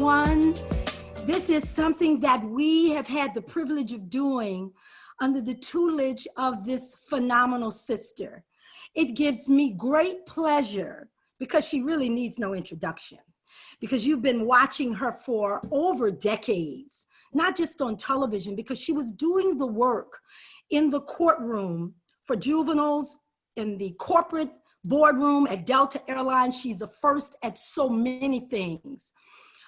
everyone. This is something that we have had the privilege of doing under the tutelage of this phenomenal sister. It gives me great pleasure because she really needs no introduction, because you've been watching her for over decades, not just on television, because she was doing the work in the courtroom for juveniles, in the corporate boardroom at Delta Airlines. She's a first at so many things.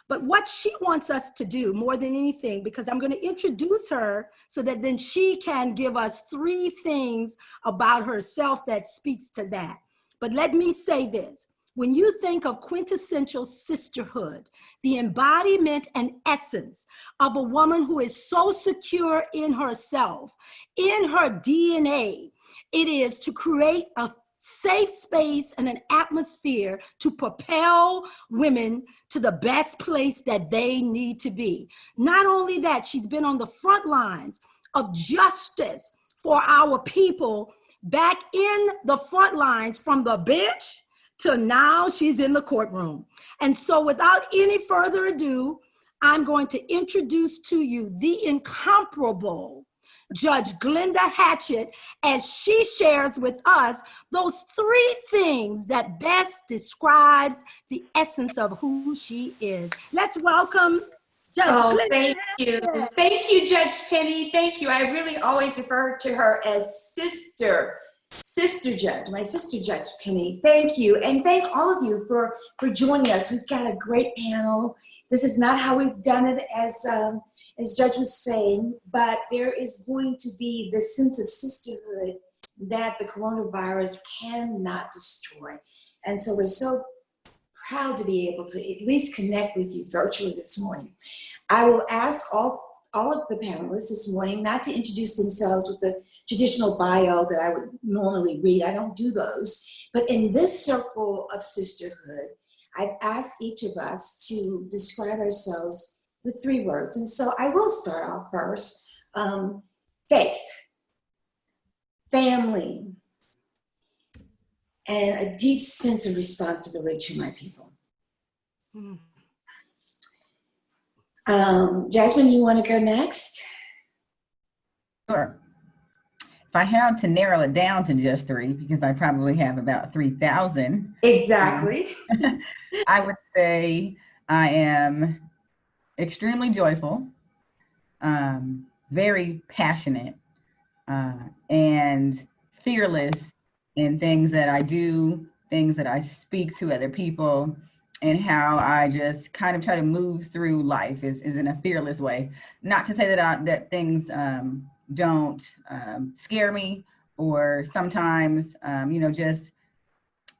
But what she wants us to do more than anything, because I'm going to introduce her so that then she can give us 3 things about herself that speaks to that. But let me say this. When you think of quintessential sisterhood, the embodiment and essence of a woman who is so secure in herself, in her DNA, it is to create a safe space and an atmosphere to propel women to the best place that they need to be. Not only that, she's been on the front lines of justice for our people, back in the front lines from the bench to now she's in the courtroom. And so without any further ado, I'm going to introduce to you the incomparable Judge Glenda Hatchett, as she shares with us those 3 things that best describes the essence of who she is. Let's welcome Judge Glenda Thank Hatchett. you. Thank you, Judge Penny. Thank you. I really always refer to her as sister judge, my sister Judge Penny. Thank you. And thank all of you for joining us. We've got a great panel. This is not how we've done it, as Judge was saying, but there is going to be the sense of sisterhood that the coronavirus cannot destroy. And so we're so proud to be able to at least connect with you virtually this morning. I will ask all of the panelists this morning not to introduce themselves with the traditional bio that I would normally read. I don't do those. But in this circle of sisterhood, I've asked each of us to describe ourselves with 3 words. And so I will start off first. Faith, family, and a deep sense of responsibility to my people. Jazzmin, you want to go next? Sure. If I had to narrow it down to just 3, because I probably have about 3,000. Exactly. I would say I am extremely joyful, very passionate, and fearless in things that I do, things that I speak to other people, and how I just kind of try to move through life is in a fearless way. Not to say that things don't scare me, or sometimes, just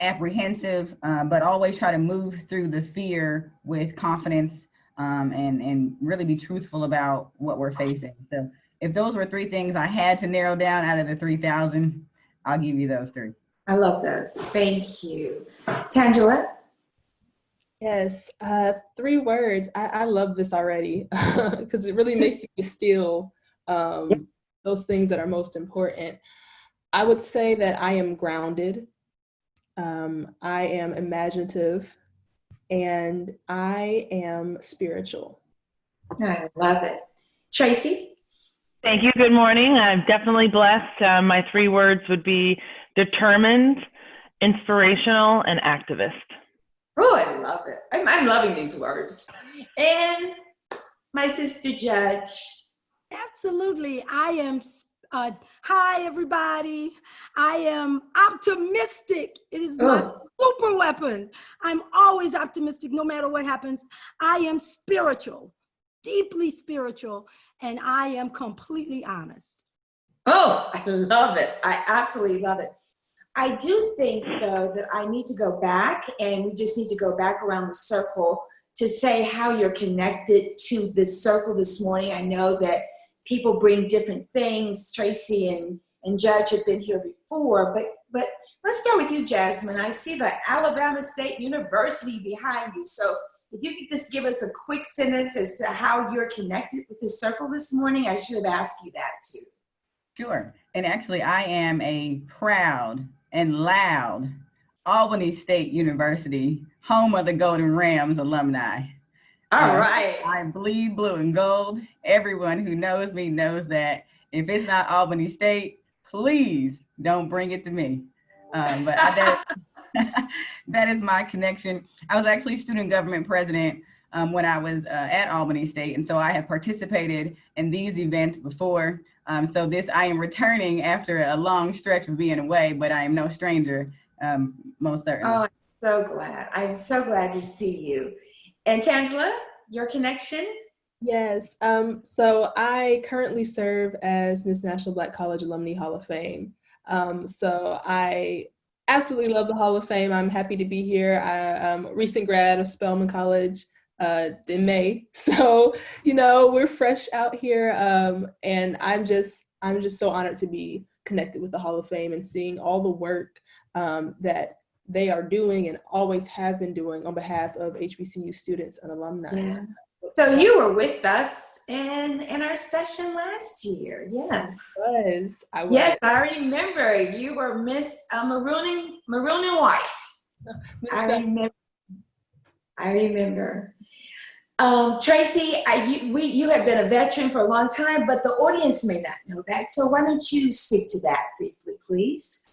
apprehensive, but always try to move through the fear with confidence, and really be truthful about what we're facing. So if those were 3 things I had to narrow down out of the 3,000, I'll give you those 3. I love those. Thank you. Tangela? Yes, 3 words. I love this already because it really makes you distill those things that are most important. I would say that I am grounded. I am imaginative. And I am spiritual. I love it. Tracy? Thank you. Good morning. I'm definitely blessed. My 3 words would be determined, inspirational, and activist. Oh, I love it. I'm loving these words. And my sister Judge? Absolutely. I am, hi everybody. I am optimistic. It is my super weapon. I'm always optimistic no matter what happens. I am spiritual, deeply spiritual, and I am completely honest. Oh, I love it. I absolutely love it. I do think, though, that I need to go back, and we just need to go back around the circle to say how you're connected to this circle this morning. I know that people bring different things. Tracy and Judge have been here before, but let's start with you, Jazzmin. I see the Alabama State University behind you. So if you could just give us a quick sentence as to how you're connected with this circle this morning. I should have asked you that too. Sure. And actually, I am a proud and loud Albany State University, home of the Golden Rams alumni. All right. I bleed blue and gold. Everyone who knows me knows that if it's not Albany State, please don't bring it to me. That is my connection. I was actually student government president when I was at Albany State, and so I have participated in these events before. So I am returning after a long stretch of being away, but I am no stranger, most certainly. Oh, I'm so glad. I'm so glad to see you. And Tangela, your connection? Yes. So I currently serve as Miss National Black College Alumni Hall of Fame. So I absolutely love the Hall of Fame. I'm happy to be here. I'm a recent grad of Spelman College in May. So, we're fresh out here. And I'm just so honored to be connected with the Hall of Fame and seeing all the work that they are doing and always have been doing on behalf of HBCU students and alumni. Yeah. So you were with us in our session last year. Yes. I was. Yes, I remember. You were Miss Maroon and White. I remember. Tracy, you have been a veteran for a long time, but the audience may not know that. So why don't you speak to that briefly, please?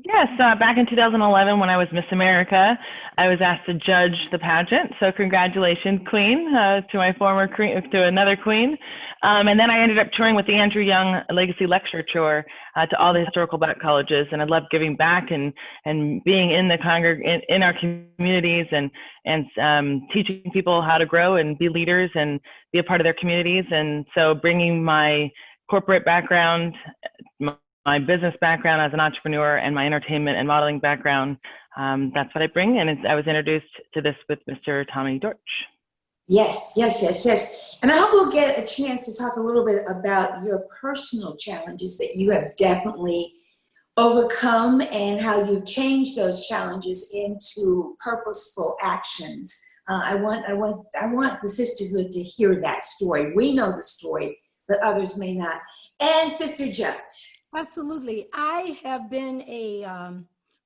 Yes, back in 2011 when I was Miss America, I was asked to judge the pageant. So congratulations, Queen, to my former queen, to another queen. And then I ended up touring with the Andrew Young Legacy Lecture Tour to all the historical Black colleges. And I love giving back and being in the in our communities and teaching people how to grow and be leaders and be a part of their communities. And so bringing my corporate background, my business background as an entrepreneur, and my entertainment and modeling background, that's what I bring. And I was introduced to this with Mr. Tommy Dortch. Yes. And I hope we'll get a chance to talk a little bit about your personal challenges that you have definitely overcome and how you've changed those challenges into purposeful actions. I want the sisterhood to hear that story. We know the story, but others may not. And Sister Judge. Absolutely. I have been a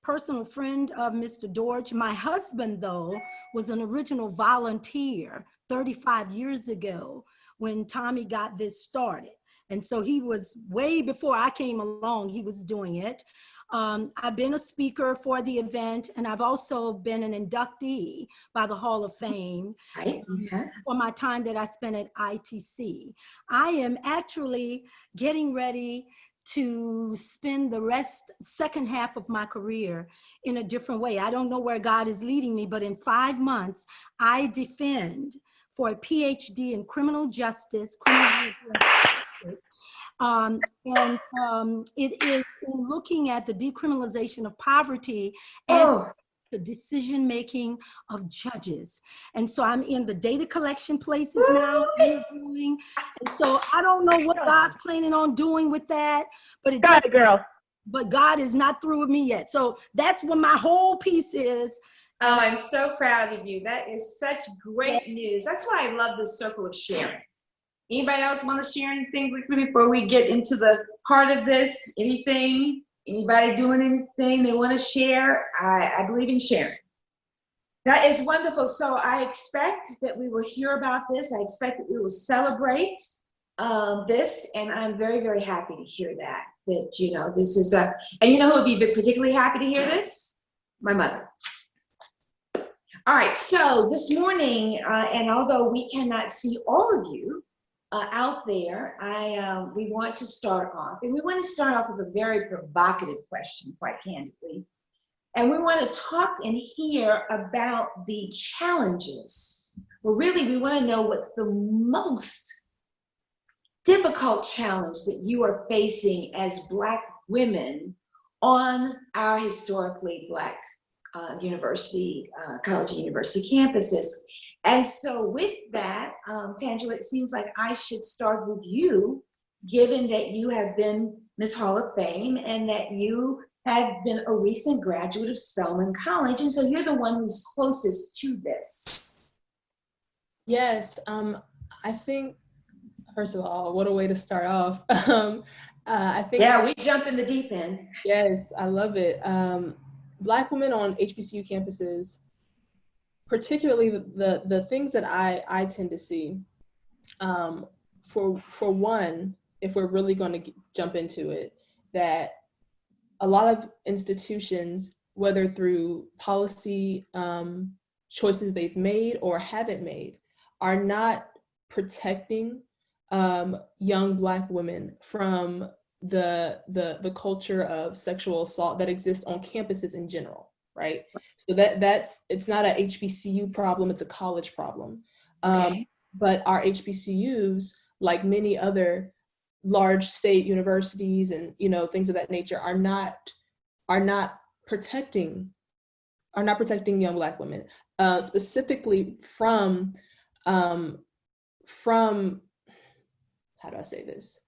personal friend of Mr. Dortch. My husband, though, was an original volunteer 35 years ago when Tommy got this started. And so he was way before I came along, he was doing it. I've been a speaker for the event, and I've also been an inductee by the Hall of Fame for my time that I spent at ITC. I am actually getting ready to spend the second half of my career in a different way. I don't know where God is leading me, but in 5 months, I defend for a PhD in criminal justice, it is in looking at the decriminalization of poverty as the decision-making of judges. And so I'm in the data collection places now, interviewing. And so I don't know what God's planning on doing with that, but but God is not through with me yet. So that's what my whole piece is. Oh, I'm so proud of you. That is such great news. That's why I love this circle of sharing. Anybody else want to share anything quickly before we get into the heart of this? Anything? Anybody doing anything they want to share? I believe in sharing. That is wonderful. So I expect that we will hear about this. I expect that we will celebrate this. And I'm very, very happy to hear that this is and you know who would be particularly happy to hear this? My mother. All right. So this morning, and although we cannot see all of you, out there, we want to start off, and we want to start off with a very provocative question, quite candidly. And we want to talk and hear about the challenges. Well, really, we want to know what's the most difficult challenge that you are facing as Black women on our historically Black college and university campuses. And so with that, Tangela, it seems like I should start with you, given that you have been Miss Hall of Fame and that you have been a recent graduate of Spelman College. And so you're the one who's closest to this. Yes, I think, first of all, what a way to start off. I think. Yeah, we jump in the deep end. Yes, I love it. Black women on HBCU campuses particularly the things that I tend to see, for one, if we're really going to jump into it, that a lot of institutions, whether through policy choices they've made or haven't made, are not protecting young Black women from the culture of sexual assault that exists on campuses in general, right? So it's not a HBCU problem, it's a college problem. Okay. But our HBCUs, like many other large state universities and things of that nature, are not protecting young Black women, specifically from how do I say this?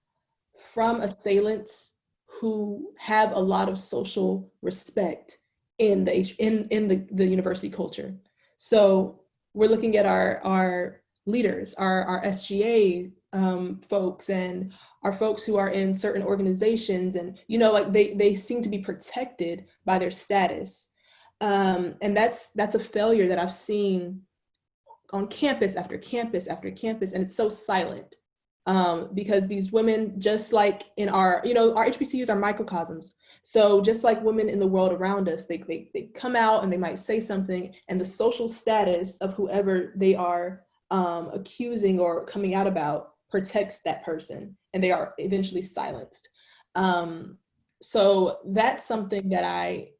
From assailants who have a lot of social respect in the university culture. So we're looking at our leaders, our SGA folks, and our folks who are in certain organizations, and like they seem to be protected by their status, and that's a failure that I've seen on campus after campus after campus, and it's so silent. Because these women, just like in our HBCUs are microcosms. So just like women in the world around us, they come out and they might say something, and the social status of whoever they are accusing or coming out about protects that person, and they are eventually silenced. So that's something that I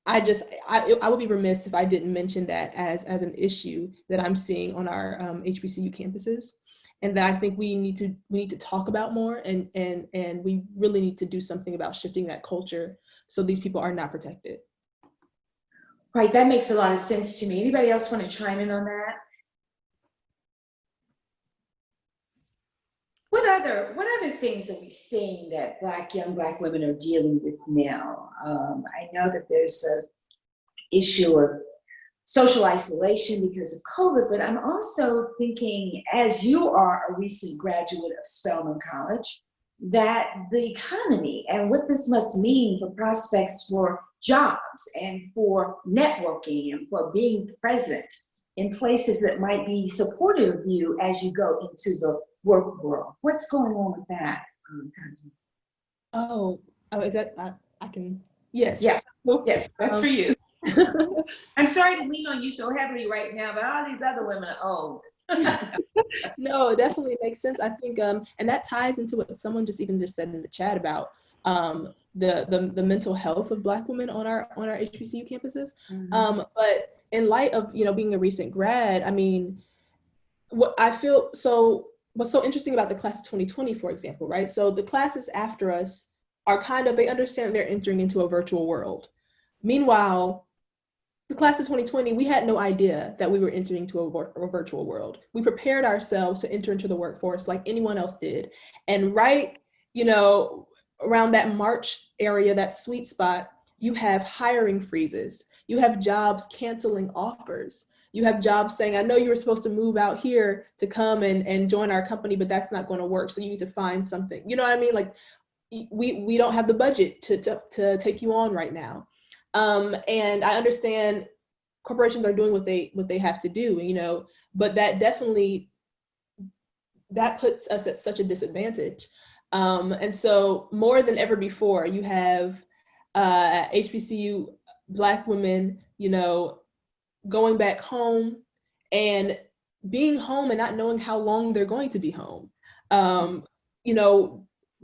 would be remiss if I didn't mention that as an issue that I'm seeing on our HBCU campuses, and that I think we need to talk about more, and we really need to do something about shifting that culture so these people are not protected. Right, that makes a lot of sense to me. Anybody else want to chime in on that? What other things are we seeing that young Black women are dealing with now? I know that there's an issue of social isolation because of COVID, but I'm also thinking, as you are a recent graduate of Spelman College, that the economy and what this must mean for prospects for jobs and for networking and for being present in places that might be supportive of you as you go into the work world. What's going on with that, Tangela? Is that I can? Yes. Yeah. Yes, that's for you. I'm sorry to lean on you so heavily right now, but all these other women are old. No, it definitely makes sense. I think, and that ties into what someone just said in the chat about the mental health of Black women on our HBCU campuses. Mm-hmm. But in light of being a recent grad, I mean, what's so interesting about the class of 2020, for example, right? So the classes after us are they understand they're entering into a virtual world. Meanwhile, the class of 2020, we had no idea that we were entering into a virtual world. We prepared ourselves to enter into the workforce like anyone else did. And right, around that March area, that sweet spot, you have hiring freezes. You have jobs canceling offers. You have jobs saying, I know you were supposed to move out here to come and join our company, but that's not going to work. So you need to find something. You know what I mean? Like we don't have the budget to take you on right now. And I understand corporations are doing what they have to do, but that puts us at such a disadvantage. And so more than ever before, you have HBCU Black women, going back home and being home and not knowing how long they're going to be home.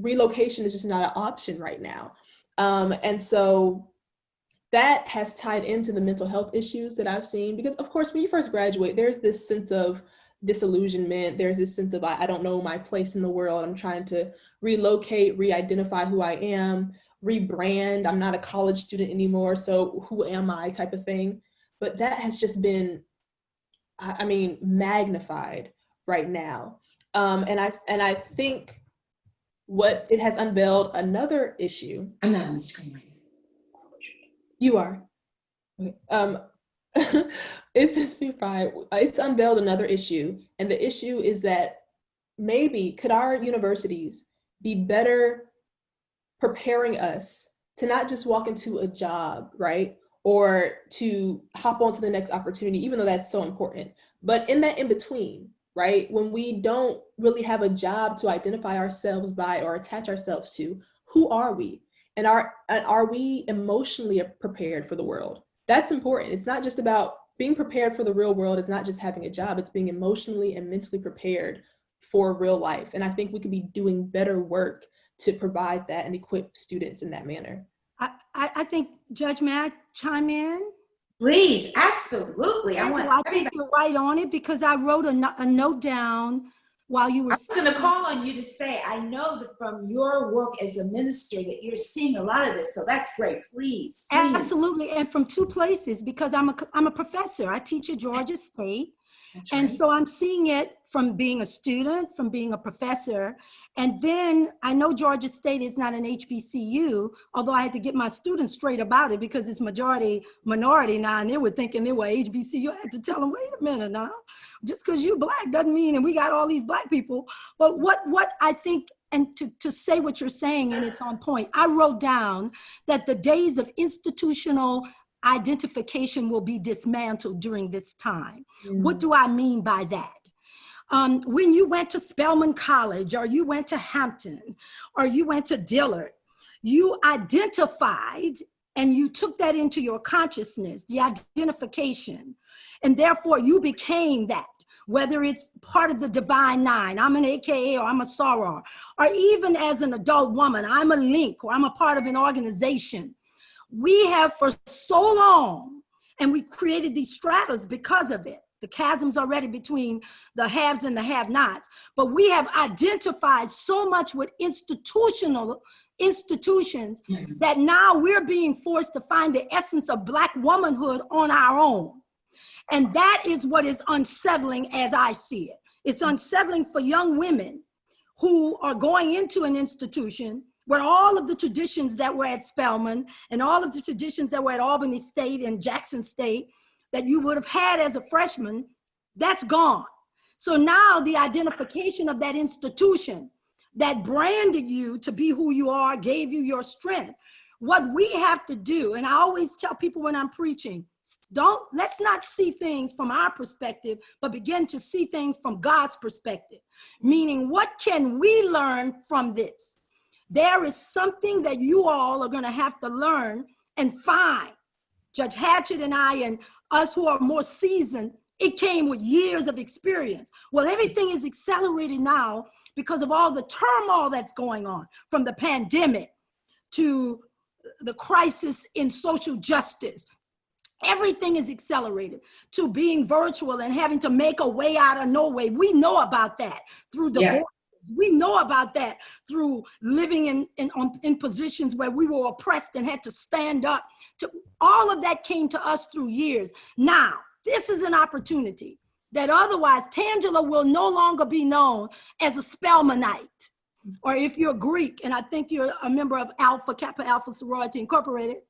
Relocation is just not an option right now. And so that has tied into the mental health issues that I've seen, because of course, when you first graduate, there's this sense of disillusionment. There's this sense of, I don't know my place in the world. I'm trying to relocate, re-identify who I am, rebrand. I'm not a college student anymore, so who am I, type of thing. But that has just been, magnified right now. And I think what it has unveiled another issue. I'm not on the screen right now. You are. Okay. It's unveiled another issue, and the issue is that maybe could our universities be better preparing us to not just walk into a job, right? or to hop on to the next opportunity, even though that's so important. But in that in between, right, when we don't really have a job to identify ourselves by or attach ourselves to, who are we? And are we emotionally prepared for the world? That's important. It's not just about being prepared for the real world. It's not just having a job. It's being emotionally and mentally prepared for real life. And I think we could be doing better work to provide that and equip students in that manner. I think, Judge, may I chime in? Please, absolutely. I think you're right on it, because I wrote a note down while you were. I was going to call on you to say, I know that from your work as a minister that you're seeing a lot of this, so that's great. Please. Absolutely, and from two places, because I'm a professor. I teach at Georgia State. That's And right. so I'm seeing it from being a student, from being a professor. And then I know Georgia State is not an HBCU, although I had to get my students straight about it because it's majority minority now, and they were thinking they were HBCU. I had to tell them, wait a minute now, just because you Black doesn't mean, and we got all these Black people. But what I think, and to say what you're saying, and it's on point, I wrote down that the days of institutional identification will be dismantled during this time. What do I mean by that? When you went to Spelman College, or you went to Hampton, or you went to Dillard, you identified and you took that into your consciousness, the identification, and therefore you became that. Whether it's part of the Divine Nine, I'm an AKA, or I'm a soror, or even as an adult woman, I'm a link, or I'm a part of an organization. We have for so long, and we created these stratas because of it. The chasms already between the haves and the have-nots. But we have identified so much with institutions that now we're being forced to find the essence of Black womanhood on our own. And that is what is unsettling as I see it. It's unsettling for young women who are going into an institution where all of the traditions that were at Spelman and all of the traditions that were at Albany State and Jackson State that you would have had as a freshman, that's gone. So now the identification of that institution that branded you to be who you are, gave you your strength. What we have to do, and I always tell people when I'm preaching, let's not see things from our perspective, but begin to see things from God's perspective. Meaning, what can we learn from this? There is something that you all are going to have to learn and find. Judge Hatchett and I, and us who are more seasoned, it came with years of experience. Well, everything is accelerated now because of all the turmoil that's going on, from the pandemic to the crisis in social justice. Everything is accelerated to being virtual and having to make a way out of no way. We know about that through divorce. Yeah. We know about that through living in positions where we were oppressed and had to stand up. All of that came to us through years. Now, this is an opportunity that otherwise Tangela will no longer be known as a Spelmanite. Or if you're Greek, and I think you're a member of Alpha Kappa Alpha Sorority Incorporated.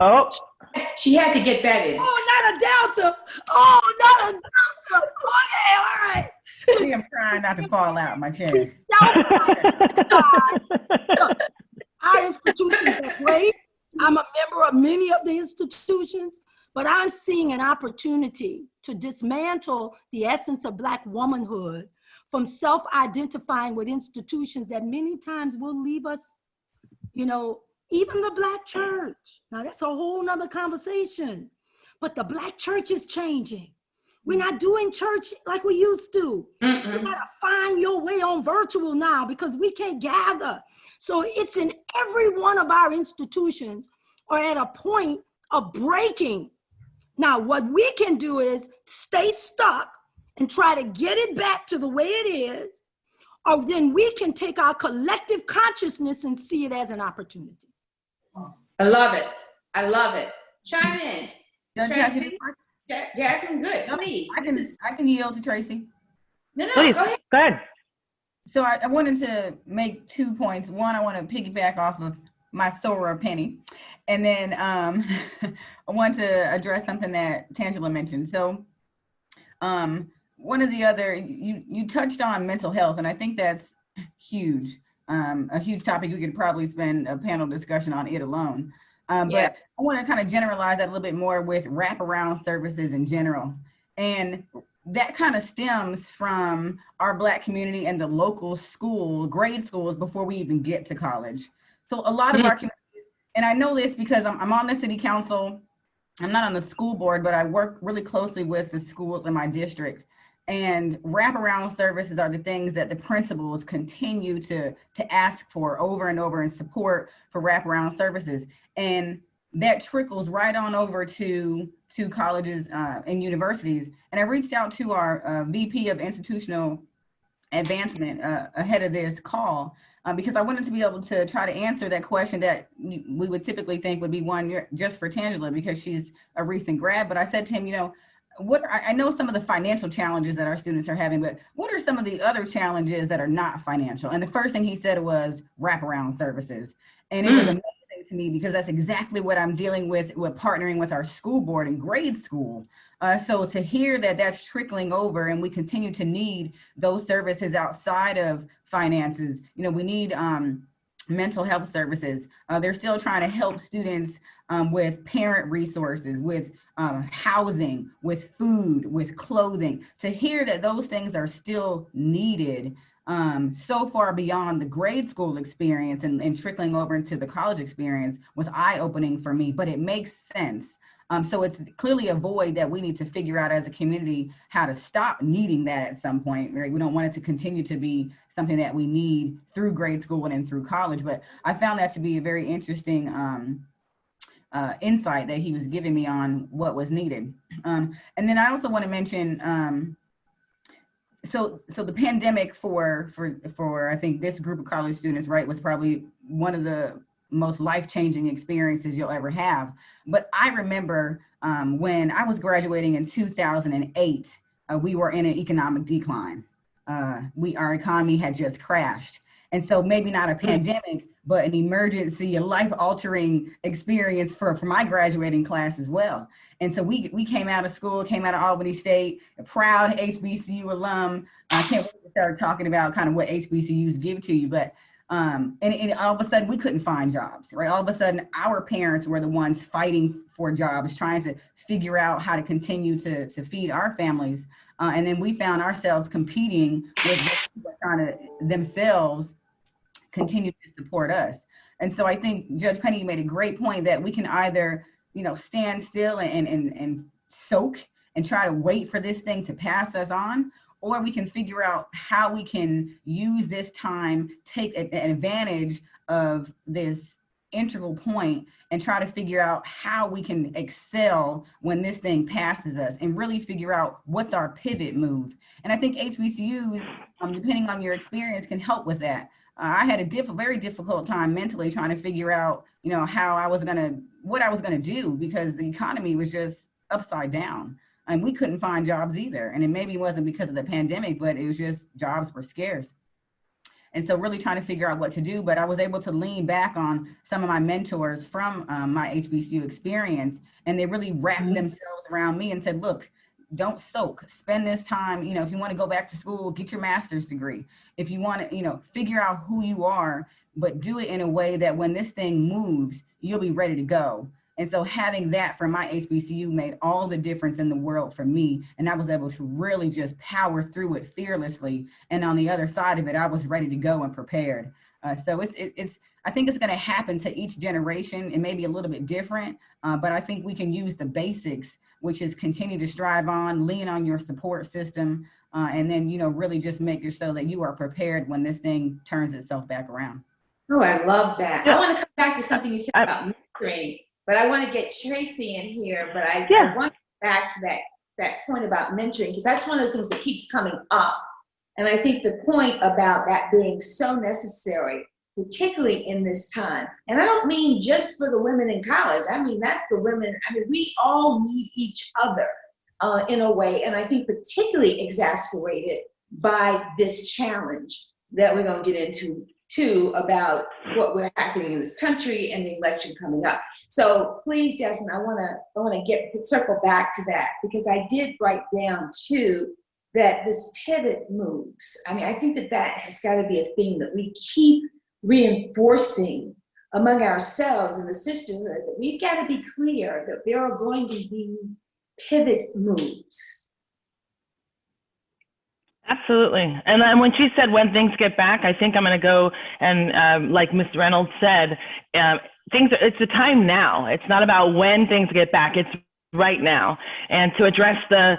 Oh, she had to get that in. Oh, not a Delta. Oh, not a Delta. Okay, all right. See, I'm trying not to fall out my chair. Our institutions are great. I'm a member of many of the institutions, but I'm seeing an opportunity to dismantle the essence of Black womanhood from self-identifying with institutions that many times will leave us, even the Black church. Now that's a whole nother conversation, but the Black church is changing. We're not doing church like we used to. Mm-mm. You gotta find your way on virtual now because we can't gather. So it's in every one of our institutions or at a point of breaking. Now, what we can do is stay stuck and try to get it back to the way it is, or then we can take our collective consciousness and see it as an opportunity. I love it. I love it. Chime in. Tracy? Jazzmin, good. Please. I can yield to Tracy. No, please. Go ahead. Go ahead. So I wanted to make 2 points. One, I want to piggyback off of my soror Penny. And then I want to address something that Tangela mentioned. So one of the other, you touched on mental health, and I think that's huge. A huge topic. We could probably spend a panel discussion on it alone. But I want to kind of generalize that a little bit more with wraparound services in general. And that kind of stems from our Black community and the local school, grade schools, before we even get to college. So a lot of our communities, and I know this because I'm on the city council. I'm not on the school board, but I work really closely with the schools in my district. And wraparound services are the things that the principals continue to ask for over and over, and support for wraparound services. And that trickles right on over to colleges and universities. And I reached out to our VP of Institutional Advancement ahead of this call because I wanted to be able to try to answer that question that we would typically think would be one just for Tangela because she's a recent grad. But I said to him, you know, I know some of the financial challenges that our students are having, but what are some of the other challenges that are not financial? And the first thing he said was wraparound services. And it was amazing to me because that's exactly what I'm dealing with partnering with our school board in grade school. So to hear that that's trickling over and we continue to need those services outside of finances, you know, we need mental health services. They're still trying to help students with parent resources, with housing, with food, with clothing. To hear that those things are still needed so far beyond the grade school experience and trickling over into the college experience was eye-opening for me, but it makes sense. So it's clearly a void that we need to figure out as a community how to stop needing that at some point, right? We don't want it to continue to be something that we need through grade school and through college, but I found that to be a very interesting insight that he was giving me on what was needed. And then I also want to mention, so the pandemic for I think this group of college students, right, was probably one of the most life-changing experiences you'll ever have. But I remember when I was graduating in 2008, we were in an economic decline. Our economy had just crashed. And so maybe not a pandemic, but an emergency, a life-altering experience for my graduating class as well. And so we came out of school, came out of Albany State, a proud HBCU alum. I can't wait to start talking about kind of what HBCUs give to you, but and all of a sudden we couldn't find jobs, right? All of a sudden our parents were the ones fighting for jobs, trying to figure out how to continue to feed our families. And then we found ourselves competing with people trying to themselves continue to support us. And so I think Judge Penny made a great point that we can either, you know, stand still and soak and try to wait for this thing to pass us on, or we can figure out how we can use this time, take an advantage of this integral point and try to figure out how we can excel when this thing passes us and really figure out what's our pivot move. And I think HBCUs, depending on your experience, can help with that. I had a very difficult time mentally trying to figure out, you know, what I was gonna do because the economy was just upside down and we couldn't find jobs either. And it maybe wasn't because of the pandemic, but it was just jobs were scarce. And so really trying to figure out what to do, but I was able to lean back on some of my mentors from my HBCU experience, and they really wrapped themselves around me and said, look, don't soak, spend this time, you know, if you want to go back to school, get your master's degree. If you want to, you know, figure out who you are, but do it in a way that when this thing moves, you'll be ready to go. And so having that from my HBCU made all the difference in the world for me. And I was able to really just power through it fearlessly. And on the other side of it, I was ready to go and prepared. So I think it's going to happen to each generation. It may be a little bit different, but I think we can use the basics, which is continue to strive on, lean on your support system, and then, you know, really just make it so that you are prepared when this thing turns itself back around. Oh, I love that. I want to come back to something you said about mentoring, but I want to get Tracy in here, but I want to get back to that point about mentoring, because that's one of the things that keeps coming up. And I think the point about that being so necessary, particularly in this time. And I don't mean just for the women in college. I mean, that's the women. I mean, we all need each other in a way. And I think particularly exacerbated by this challenge that we're going to get into too, about what we're happening in this country and the election coming up. So please, Jazzmin, I want to circle back to that, because I did write down too that this pivot moves. I mean, I think that has got to be a theme that we keep reinforcing among ourselves in the sisterhood, that we've got to be clear that there are going to be pivot moves. Absolutely. And then when she said when things get back, I think I'm going to go and like Ms. Reynolds said, it's the time now. It's not about when things get back. It's right now. And to address the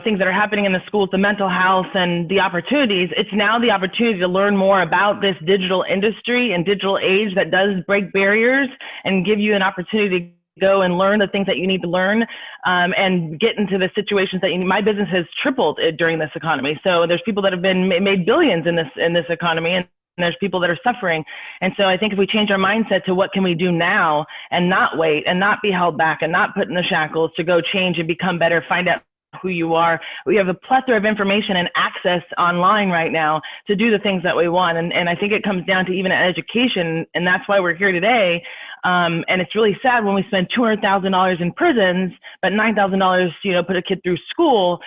things that are happening in the schools, the mental health and the opportunities, it's now the opportunity to learn more about this digital industry and digital age that does break barriers and give you an opportunity to go and learn the things that you need to learn, and get into the situations that my business has tripled during this economy. So there's people that have been made billions in this economy, and there's people that are suffering. And so I think if we change our mindset to what can we do now and not wait and not be held back and not put in the shackles, to go change and become better, find out who you are. We have a plethora of information and access online right now to do the things that we want. And I think it comes down to even education, and that's why we're here today. And it's really sad when we spend $200,000 in prisons, but $9,000, put a kid through school.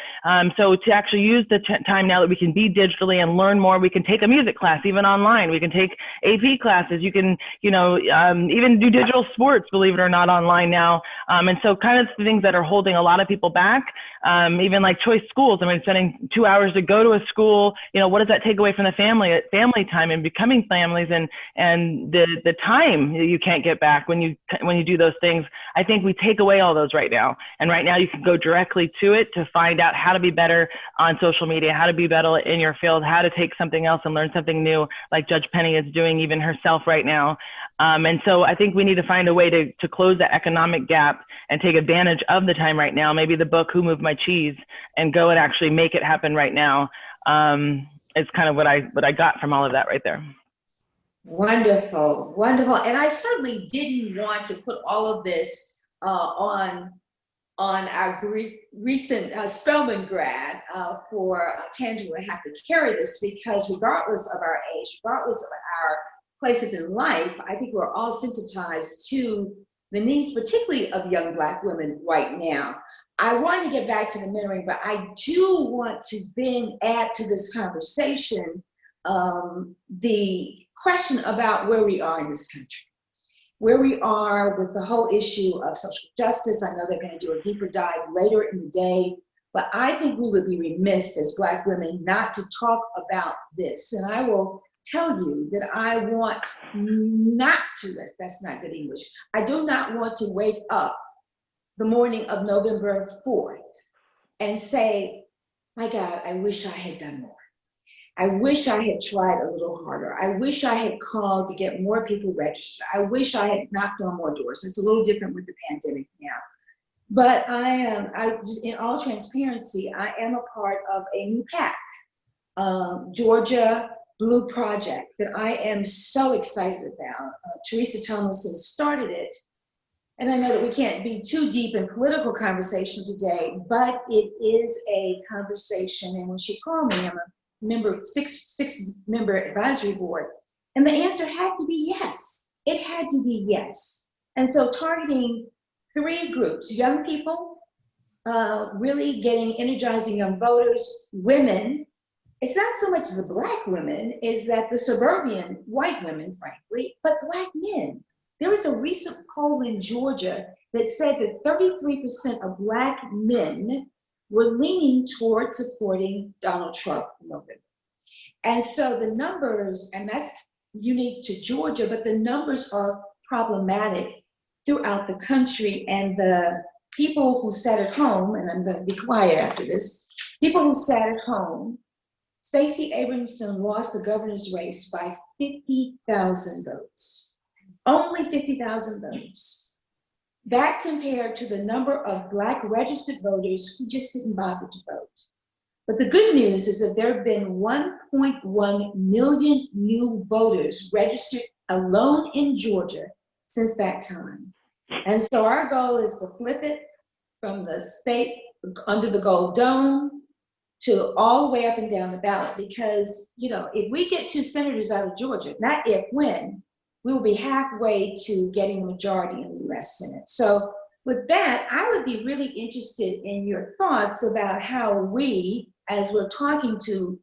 So to actually use the time now that we can be digitally and learn more, we can take a music class, even online. We can take AP classes. You can, even do digital sports, believe it or not, online now. And so kind of the things that are holding a lot of people back, even like choice schools. I mean, spending 2 hours to go to a school, what does that take away from the family time and becoming families, and the time you can't get back when you do those things. I think we take away all those right now. And right now you can go directly to it to find out how to be better on social media, how to be better in your field, how to take something else and learn something new, like Judge Penny is doing even herself right now. And so I think we need to find a way to close that economic gap and take advantage of the time right now. Maybe the book, Who Moved My Cheese, and go and actually make it happen right now. Is kind of what I got from all of that right there. Wonderful, wonderful. And I certainly didn't want to put all of this on our recent Spelman grad for Tangela have to carry this, because regardless of our age, regardless of our places in life, I think we're all sensitized to the needs, particularly of young Black women right now. I want to get back to the mentoring, but I do want to then add to this conversation the question about where we are in this country, where we are with the whole issue of social justice. I know they're going to do a deeper dive later in the day, but I think we would be remiss as Black women not to talk about this. And I will tell you that I want not to, that's not good English, I do not want to wake up the morning of November 4th and say, my God, I wish I had done more. I wish I had tried a little harder. I wish I had called to get more people registered. I wish I had knocked on more doors. It's a little different with the pandemic now. But I just, in all transparency, I am a part of a new PAC, Georgia Blue Project, that I am so excited about. Teresa Thomason started it. And I know that we can't be too deep in political conversation today, but it is a conversation. And when she called me, I'm a member, six-member advisory board, and the answer had to be yes. It had to be yes. And so targeting 3 groups: young people, really energizing young voters, women. It's not so much the Black women, is that the suburban white women, frankly, but Black men. There was a recent poll in Georgia that said that 33% of Black men were leaning toward supporting Donald Trump in November. And so the numbers, and that's unique to Georgia, but the numbers are problematic throughout the country. And the people who sat at home, and I'm going to be quiet after this, people who sat at home, Stacey Abrahamson lost the governor's race by 50,000 votes. Only 50,000 votes. That compared to the number of Black registered voters who just didn't bother to vote. But the good news is that there have been 1.1 million new voters registered alone in Georgia since that time. And so our goal is to flip it from the state under the gold dome to all the way up and down the ballot, because, if we get 2 senators out of Georgia, not if, when, we will be halfway to getting a majority in the US Senate. So with that, I would be really interested in your thoughts about how we, as we're talking to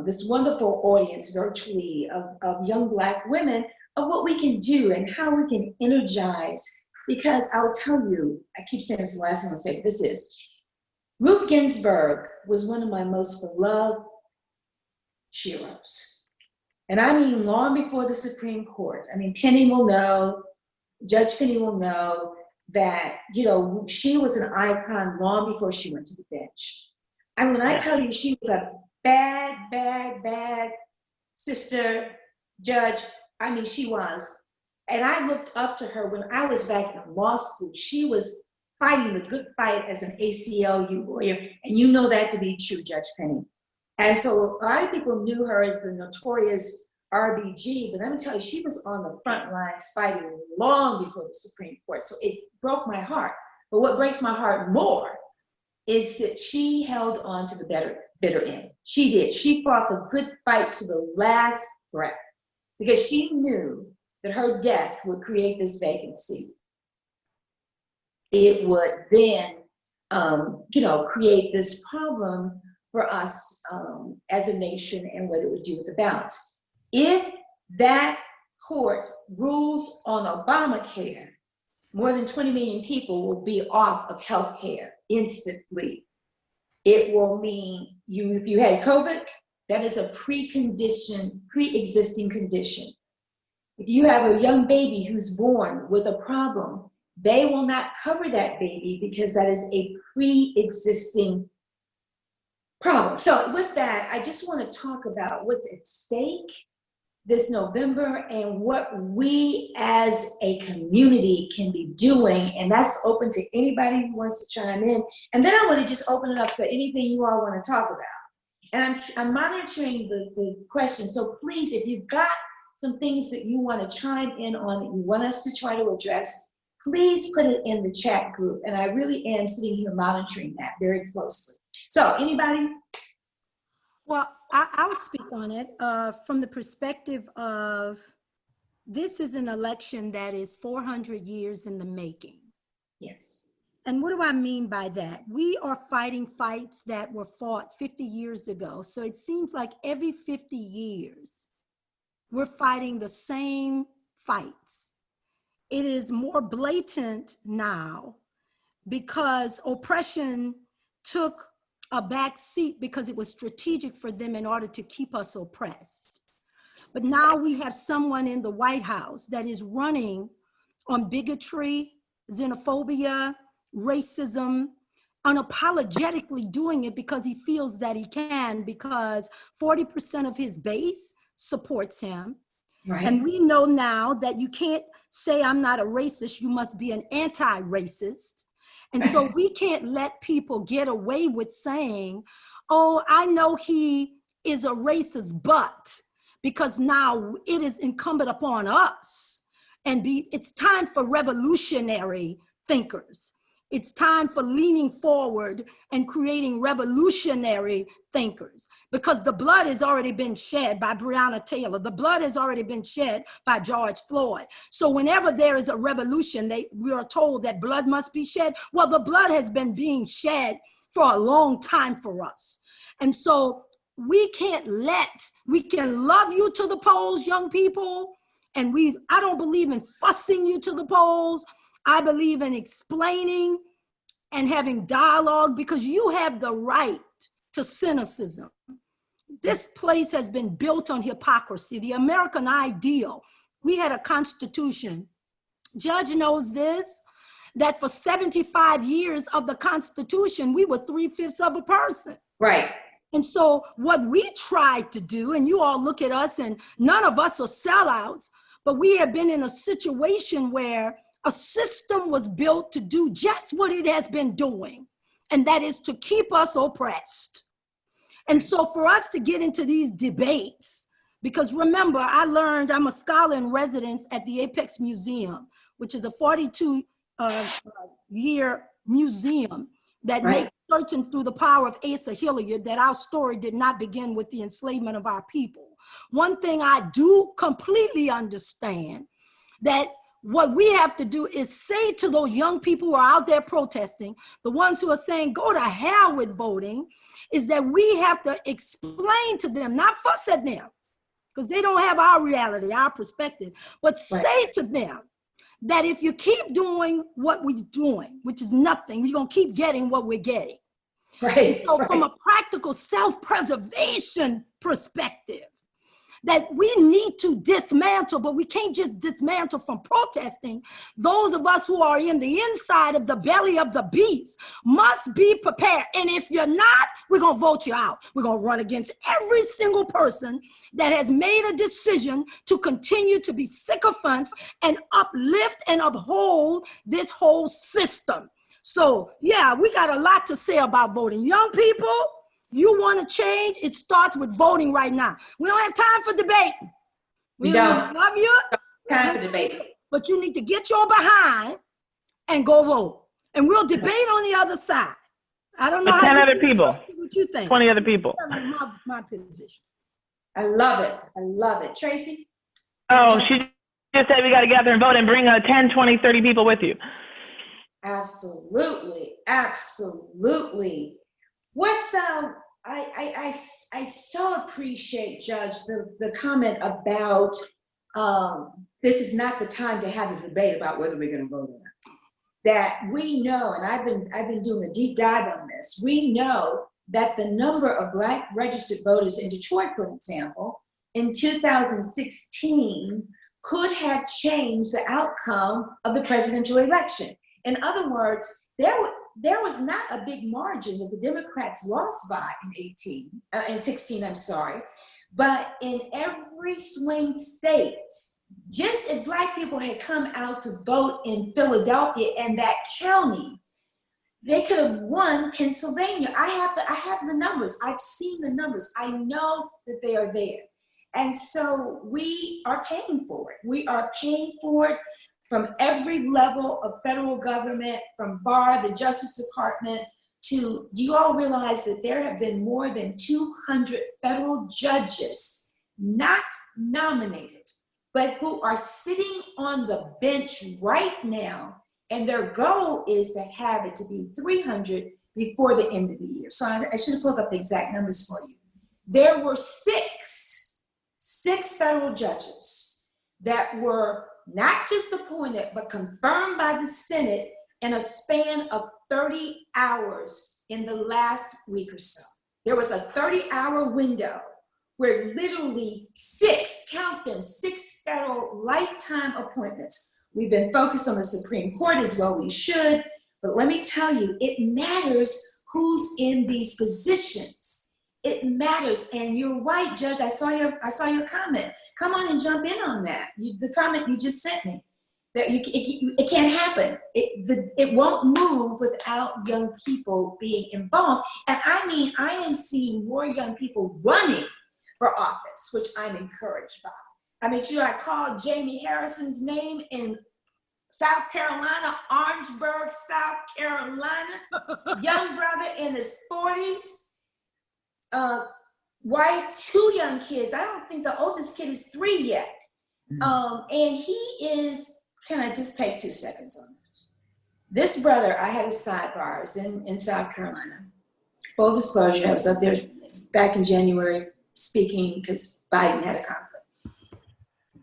this wonderful audience virtually of young Black women, of what we can do and how we can energize. Because I'll tell you, I keep saying this is the last thing I'll say, this is, Ruth Ginsburg was one of my most beloved heroes. And I mean, long before the Supreme Court. I mean, Penny will know, Judge Penny will know that, you know, she was an icon long before she went to the bench. And when I tell you she was a bad sister, judge, I mean, she was. And I looked up to her when I was back in law school. She was fighting the good fight as an ACLU lawyer. And you know that to be true, Judge Penny. And so a lot of people knew her as the notorious RBG, but let me tell you, she was on the front lines fighting long before the Supreme Court. So it broke my heart. But what breaks my heart more is that she held on to the bitter end. She did. She fought the good fight to the last breath because she knew that her death would create this vacancy. It would then, create this problem for us as a nation and what it would do with the balance. If that court rules on Obamacare, more than 20 million people will be off of health care instantly. It will mean if you had COVID, that is a pre-existing condition. If you have a young baby who's born with a problem, they will not cover that baby because that is a pre-existing problem. So with that, I just want to talk about what's at stake this November and what we as a community can be doing. And that's open to anybody who wants to chime in. And then I want to just open it up for anything you all want to talk about. And I'm monitoring the questions. So please, if you've got some things that you want to chime in on that you want us to try to address, please put it in the chat group. And I really am sitting here monitoring that very closely. So anybody? Well, I'll speak on it from the perspective of this is an election that is 400 years in the making. Yes. And what do I mean by that? We are fighting fights that were fought 50 years ago. So it seems like every 50 years, we're fighting the same fights. It is more blatant now because oppression took a back seat because it was strategic for them in order to keep us oppressed. But now we have someone in the White House that is running on bigotry, xenophobia, racism, unapologetically doing it because he feels that he can, because 40% of his base supports him. Right. And we know now that you can't say I'm not a racist, you must be an anti-racist. And so we can't let people get away with saying, oh, I know he is a racist, but because now it is incumbent upon us it's time for revolutionary thinkers. It's time for leaning forward and creating revolutionary thinkers because the blood has already been shed by Breonna Taylor. The blood has already been shed by George Floyd. So whenever there is a revolution, we are told that blood must be shed. Well, the blood has been being shed for a long time for us. And so we can love you to the polls, young people. And I don't believe in fussing you to the polls. I believe in explaining and having dialogue because you have the right to cynicism. This place has been built on hypocrisy, the American ideal. We had a constitution. Judge knows this, that for 75 years of the Constitution, we were 3/5 of a person. Right. And so what we tried to do, and you all look at us and none of us are sellouts, but we have been in a situation where a system was built to do just what it has been doing, and that is to keep us oppressed. And so for us to get into these debates, because remember, I'm a scholar in residence at the Apex Museum, which is a 42-year museum that makes certain through the power of Asa Hilliard that our story did not begin with the enslavement of our people. One thing I do completely understand, that what we have to do is say to those young people who are out there protesting, the ones who are saying, go to hell with voting, is that we have to explain to them, not fuss at them, because they don't have our reality, our perspective. But say to them that if you keep doing what we're doing, which is nothing, we're going to keep getting what we're getting. Right. So from a practical self-preservation perspective, that we need to dismantle, but we can't just dismantle from protesting. Those of us who are in the inside of the belly of the beast must be prepared. And if you're not, we're going to vote you out. We're going to run against every single person that has made a decision to continue to be sycophants and uplift and uphold this whole system. So yeah, we got a lot to say about voting. Young people, you want to change, it starts with voting right now. We don't have time for debate. We don't. love you. Time for debate. But you need to get your behind and go vote. And we'll debate on the other side. I don't know. With 10 other people. What you think? 20 other people. My position. I love it. I love it. Tracy? Oh, she just said we got to gather and vote and bring 10, 20, 30 people with you. Absolutely. Absolutely. What's I so appreciate, Judge, the comment about this is not the time to have a debate about whether we're going to vote or not. That we know, and I've been doing a deep dive on this. We know that the number of Black registered voters in Detroit, for example, in 2016 could have changed the outcome of the presidential election. In other words, there was not a big margin that the Democrats lost by in 16, I'm sorry. But in every swing state, just if Black people had come out to vote in Philadelphia and that county, they could have won Pennsylvania. I have the numbers. I've seen the numbers. I know that they are there. And so we are paying for it. We are paying for it from every level of federal government, from BAR, the Justice Department, to, do you all realize that there have been more than 200 federal judges not nominated, but who are sitting on the bench right now, and their goal is to have it to be 300 before the end of the year. So I should have pulled up the exact numbers for you. There were six federal judges that were not just appointed, but confirmed by the Senate in a span of 30 hours in the last week or so. There was a 30-hour window where literally six federal lifetime appointments. We've been focused on the Supreme Court as well, we should, but let me tell you, it matters who's in these positions. It matters, and you're right, Judge, I saw your comment. Come on and jump in on that. The comment you just sent me, that it can't happen. It won't move without young people being involved. And I mean, I am seeing more young people running for office, which I'm encouraged by. I mean, should I call Jamie Harrison's name in South Carolina, Orangeburg, South Carolina, young brother in his 40s, wife, 2 young kids. I don't think the oldest kid is 3 yet. And he is, can I just take 2 seconds on this? This brother, I had a sidebar in South Carolina. Full disclosure, I was up there back in January speaking because Biden had a conflict.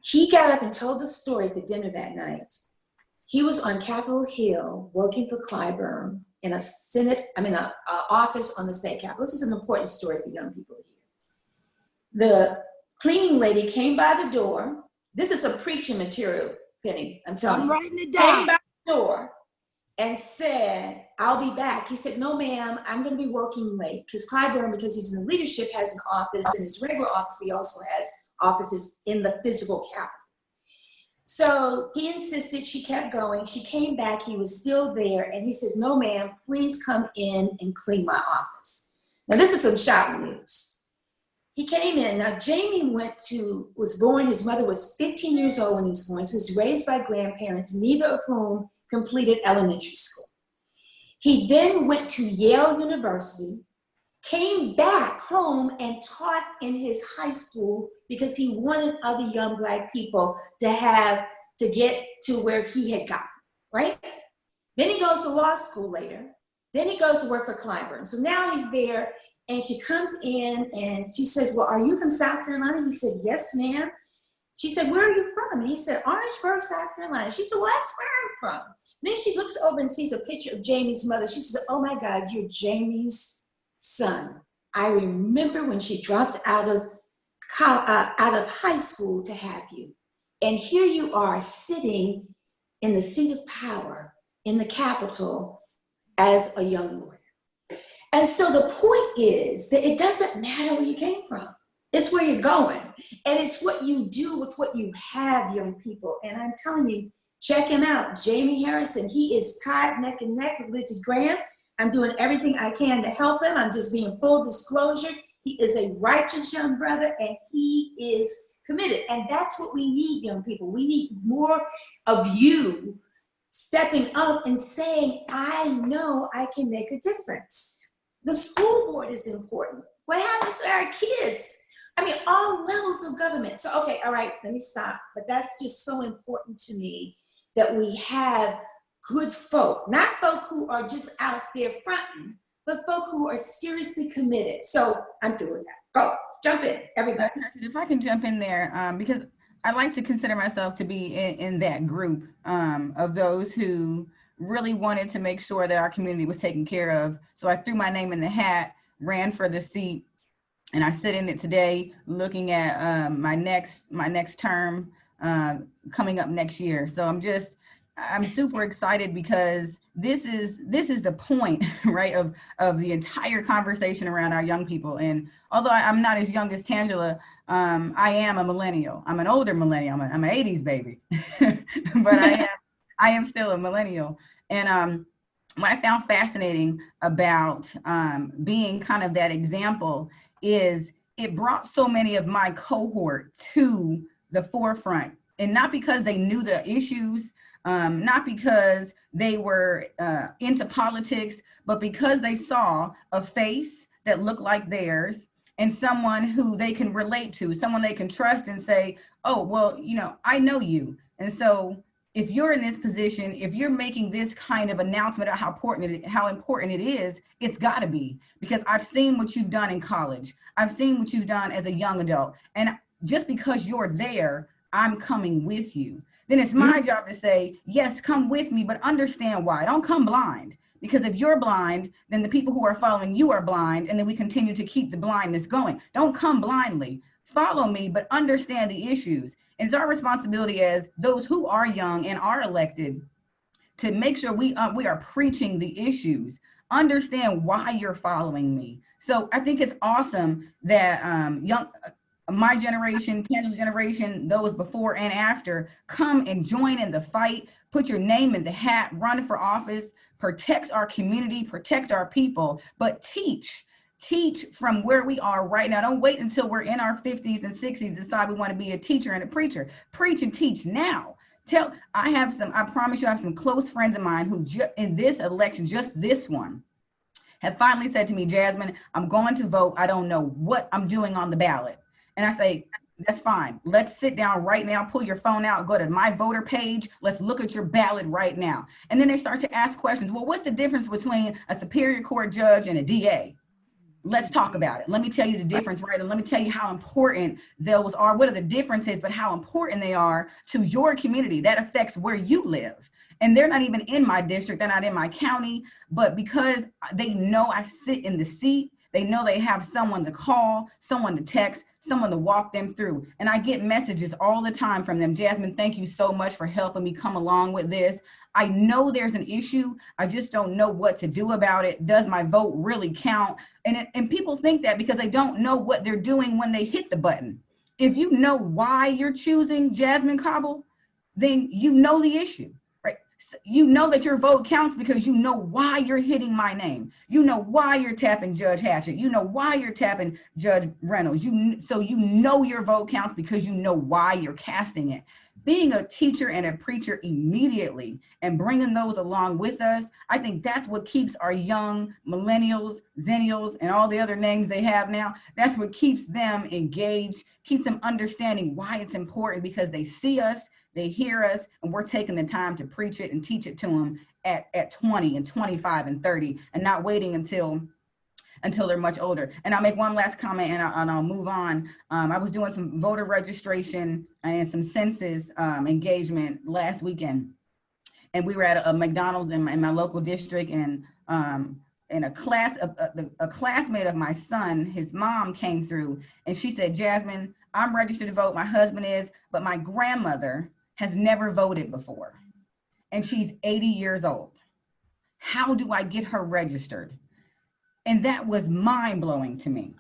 He got up and told the story at the dinner that night. He was on Capitol Hill working for Clyburn in a office on the state capitol. This is an important story for young people here. The cleaning lady came by the door. This is a preaching material, Penny, I'm telling you. I'm writing it down. Came by the door and said, I'll be back. He said, no, ma'am, I'm going to be working late. Because Clyburn, because he's in the leadership, has an office in his regular office. He also has offices in the physical capital. So he insisted, she kept going. She came back, he was still there. And he says, no, ma'am, please come in and clean my office. Now, this is some shocking news. He came in. Now, Jamie was born, his mother was 15 years old when he was born. So he was raised by grandparents, neither of whom completed elementary school. He then went to Yale University, came back home and taught in his high school because he wanted other young Black people to get to where he had gotten, right? Then he goes to law school later. Then he goes to work for Clyburn. So now he's there And she comes in and she says, well, are you from South Carolina? He said, yes, ma'am. She said, where are you from? And he said, Orangeburg, South Carolina. She said, well, that's where I'm from. Then she looks over and sees a picture of Jamie's mother. She says, oh my God, you're Jamie's son. I remember when she dropped out of high school to have you. And here you are sitting in the seat of power in the Capitol as a young lawyer. And so the point is that it doesn't matter where you came from. It's where you're going. And it's what you do with what you have, young people. And I'm telling you, check him out, Jamie Harrison. He is tied neck and neck with Lizzie Graham. I'm doing everything I can to help him. I'm just being full disclosure. He is a righteous young brother and he is committed. And that's what we need, young people. We need more of you stepping up and saying, I know I can make a difference. The school board is important. What happens to our kids? I mean, all levels of government. So, okay, all right, let me stop. But that's just so important to me that we have good folk, not folk who are just out there fronting, but folk who are seriously committed. So I'm through with that. Go, jump in, everybody. If I can jump in there, because I like to consider myself to be in that group of those who really wanted to make sure that our community was taken care of. So I threw my name in the hat, ran for the seat, and I sit in it today looking at my next term coming up next year. So I'm super excited because this is the point, right, of the entire conversation around our young people. And although I'm not as young as Tangela, I am a millennial. I'm an older millennial. I'm an 80s baby, but I am still a millennial. And what I found fascinating about being kind of that example is it brought so many of my cohort to the forefront, and not because they knew the issues, not because they were into politics, but because they saw a face that looked like theirs and someone who they can relate to, someone they can trust and say, oh, well, I know you. And so if you're in this position, if you're making this kind of announcement about how important it is, it's got to be, because I've seen what you've done in college. I've seen what you've done as a young adult. And just because you're there, I'm coming with you. Then it's my job to say, yes, come with me, but understand why. Don't come blind, because if you're blind, then the people who are following you are blind, and then we continue to keep the blindness going. Don't come blindly. Follow me, but understand the issues. And it's our responsibility as those who are young and are elected to make sure we are preaching the issues. Understand why you're following me. So I think it's awesome that my generation, Tangela's generation, those before and after, come and join in the fight, put your name in the hat, run for office, protect our community, protect our people, but teach from where we are right now. Don't wait until we're in our 50s and 60s to decide we want to be a teacher and a preacher. Preach and teach now. I promise you, I have some close friends of mine who in this election, just this one, have finally said to me, Jazzmin, I'm going to vote. I don't know what I'm doing on the ballot. And I say, that's fine. Let's sit down right now, pull your phone out, go to my voter page. Let's look at your ballot right now. And then they start to ask questions. Well, what's the difference between a Superior Court judge and a DA? Let's talk about it. Let me tell you the difference, right? And let me tell you how important those are. What are the differences, but how important they are to your community. That affects where you live. And they're not even in my district. They're not in my county. But because they know I sit in the seat, they know they have someone to call, someone to text, someone to walk them through. And I get messages all the time from them. Jazzmin, thank you so much for helping me come along with this. I know there's an issue. I just don't know what to do about it. Does my vote really count? And people think that because they don't know what they're doing when they hit the button. If you know why you're choosing Jazzmin Cobble, then you know the issue, right? You know that your vote counts because you know why you're hitting my name. You know why you're tapping Judge Hatchett. You know why you're tapping Judge Reynolds. So you know your vote counts because you know why you're casting it. Being a teacher and a preacher immediately and bringing those along with us, I think that's what keeps our young millennials, zennials, and all the other names they have now. That's what keeps them engaged, keeps them understanding why it's important, because they see us, they hear us, and we're taking the time to preach it and teach it to them at 20 and 25 and 30, and not waiting until until they're much older. And I'll make one last comment and I'll move on. I was doing some voter registration and some census engagement last weekend. And we were at a McDonald's in my local district, and a classmate of my son, his mom came through and she said, Jazzmin, I'm registered to vote, my husband is, but my grandmother has never voted before. And she's 80 years old. How do I get her registered? And that was mind blowing to me.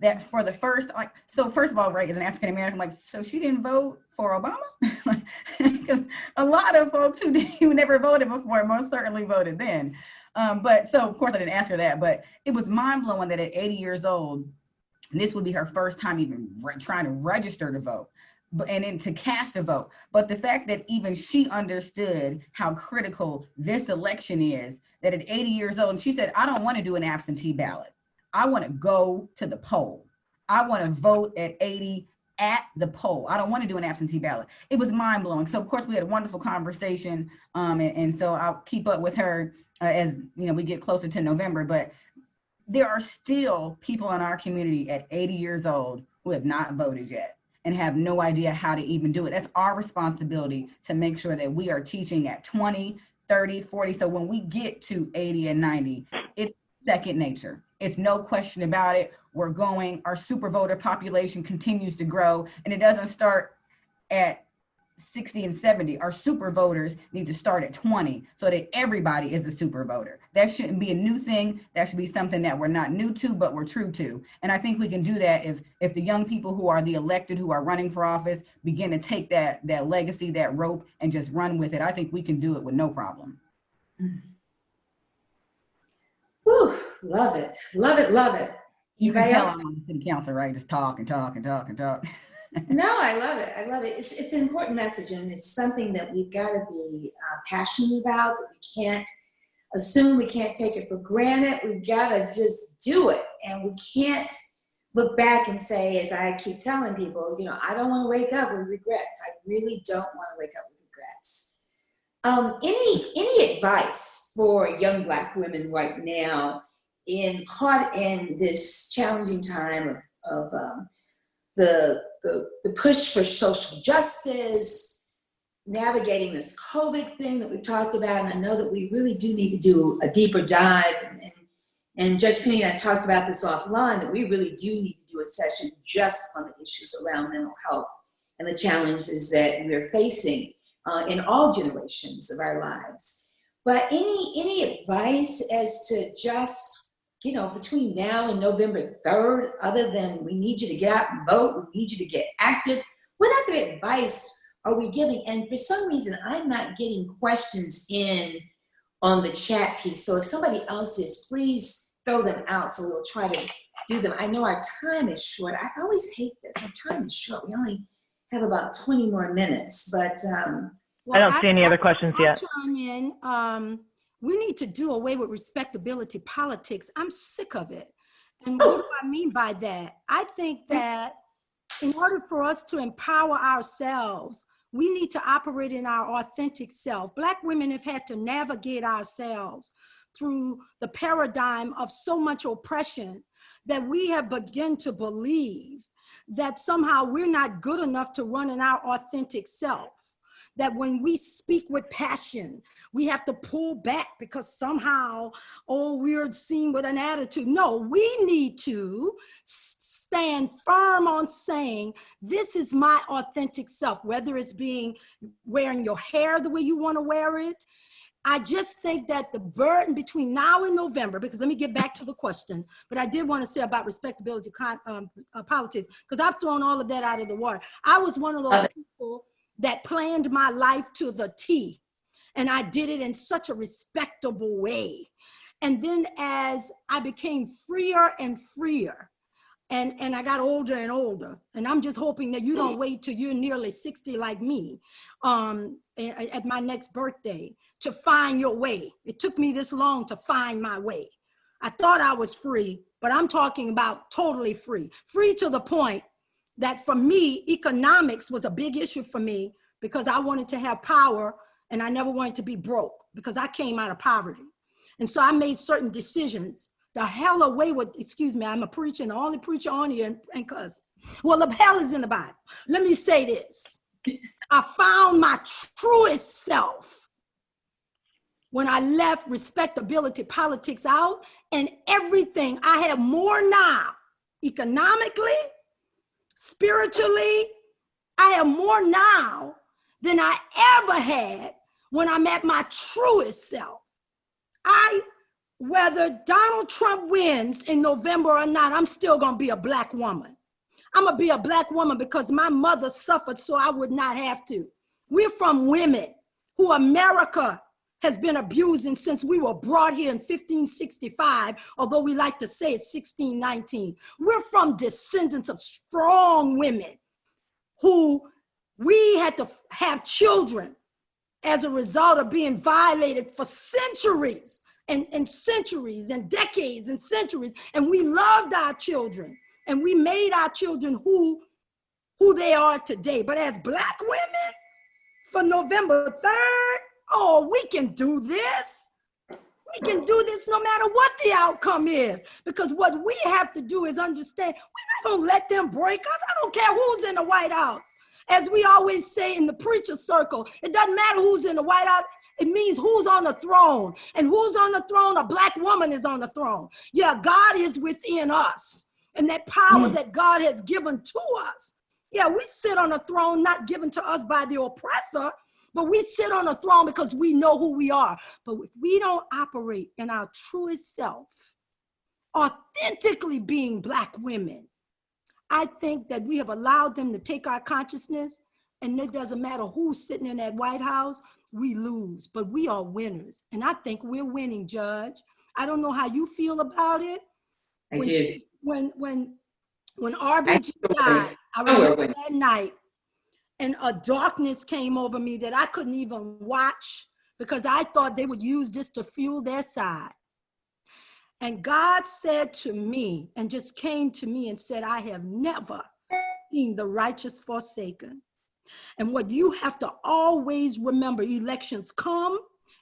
That for the first, so first of all, right, as an African American, so she didn't vote for Obama? Because a lot of folks who never voted before most certainly voted then. But so of course I didn't ask her that, but it was mind blowing that at 80 years old, this would be her first time even trying to register to vote and then to cast a vote. But the fact that even she understood how critical this election is, that at 80 years old, and she said, I don't want to do an absentee ballot. I want to go to the poll. I want to vote at 80 at the poll. I don't want to do an absentee ballot. It was mind blowing. So of course we had a wonderful conversation. And so I'll keep up with her as we get closer to November, but there are still people in our community at 80 years old who have not voted yet and have no idea how to even do it. That's our responsibility to make sure that we are teaching at 20, 30, 40. So when we get to 80 and 90, it's second nature. It's no question about it. We're going, our super voter population continues to grow, and it doesn't start at 60 and 70. Our super voters need to start at 20 so that everybody is a super voter. That shouldn't be a new thing. That should be something that we're not new to, but we're true to. And I think we can do that if the young people who are the elected, who are running for office, begin to take that legacy, that rope, and just run with it. I think we can do it with no problem. Whew, love it, love it, love it. You can tell I'm on the city council, right? Just talk and talk and talk and talk. No, I love it. I love it. It's an important message, and it's something that we've got to be passionate about. That we can't assume, we can't take it for granted. We've got to just do it, and we can't look back and say, as I keep telling people, I don't want to wake up with regrets. I really don't want to wake up with regrets. Any advice for young Black women right now, caught in this challenging time of the push for social justice, navigating this COVID thing that we've talked about, and I know that we really do need to do a deeper dive, and Judge Penny and I talked about this offline, that we really do need to do a session just on the issues around mental health and the challenges that we're facing in all generations of our lives. But any advice as to just between now and November 3rd, other than we need you to get out and vote, we need you to get active? What other advice are we giving? And for some reason, I'm not getting questions in on the chat piece. So if somebody else is, please throw them out so we'll try to do them. I know our time is short. I always hate this. Our time is short. We only have about 20 more minutes, but. I don't see any other questions yet. I'll chime in. We need to do away with respectability politics. I'm sick of it. And what do I mean by that? I think that in order for us to empower ourselves, we need to operate in our authentic self. Black women have had to navigate ourselves through the paradigm of so much oppression that we have begun to believe that somehow we're not good enough to run in our authentic self. That when we speak with passion, we have to pull back because somehow, we're seen with an attitude. No, we need to stand firm on saying, this is my authentic self, whether it's wearing your hair the way you want to wear it. I just think that the burden between now and November, because let me get back to the question, but I did want to say about respectability politics, because I've thrown all of that out of the water. I was one of those people that planned my life to the T. And I did it in such a respectable way. And then as I became freer and freer, and I got older and older, and I'm just hoping that you don't wait till you're nearly 60 like me at my next birthday to find your way. It took me this long to find my way. I thought I was free, but I'm talking about totally free. Free to the point that for me, economics was a big issue for me because I wanted to have power and I never wanted to be broke because I came out of poverty. And so I made certain decisions The hell away with, excuse me, I'm a preacher and the only preacher on here and cuss. Well, the hell is in the Bible. Let me say this. I found my truest self when I left respectability politics out, and everything. I have more now, economically, spiritually. I have more now than I ever had when I'm at my truest self. Whether Donald Trump wins in November or not, I'm still gonna be a Black woman. I'm gonna be a Black woman because my mother suffered so I would not have to. We're from women who America has been abusing since we were brought here in 1565, although we like to say it's 1619. We're from descendants of strong women who we had to have children as a result of being violated for centuries and centuries and decades and centuries. And we loved our children and we made our children who they are today. But as Black women, for November 3rd, oh, we can do this. We can do this no matter what the outcome is. Because what we have to do is understand, we're not gonna let them break us. I don't care who's in the White House. As we always say in the preacher circle, it doesn't matter who's in the White House. It means who's on the throne. And who's on the throne? A Black woman is on the throne. Yeah, God is within us. And that power that God has given to us. Yeah, we sit on a throne not given to us by the oppressor, but we sit on a throne because we know who we are. But if we don't operate in our truest self, authentically being Black women, I think that we have allowed them to take our consciousness, and it doesn't matter who's sitting in that White House, we lose, but we are winners. And I think we're winning, Judge. I don't know how you feel about it. When RBG died, I remember that night, and a darkness came over me that I couldn't even watch because I thought they would use this to fuel their side. And God said to me, and just came to me and said, I have never seen the righteous forsaken. And what you have to always remember, elections come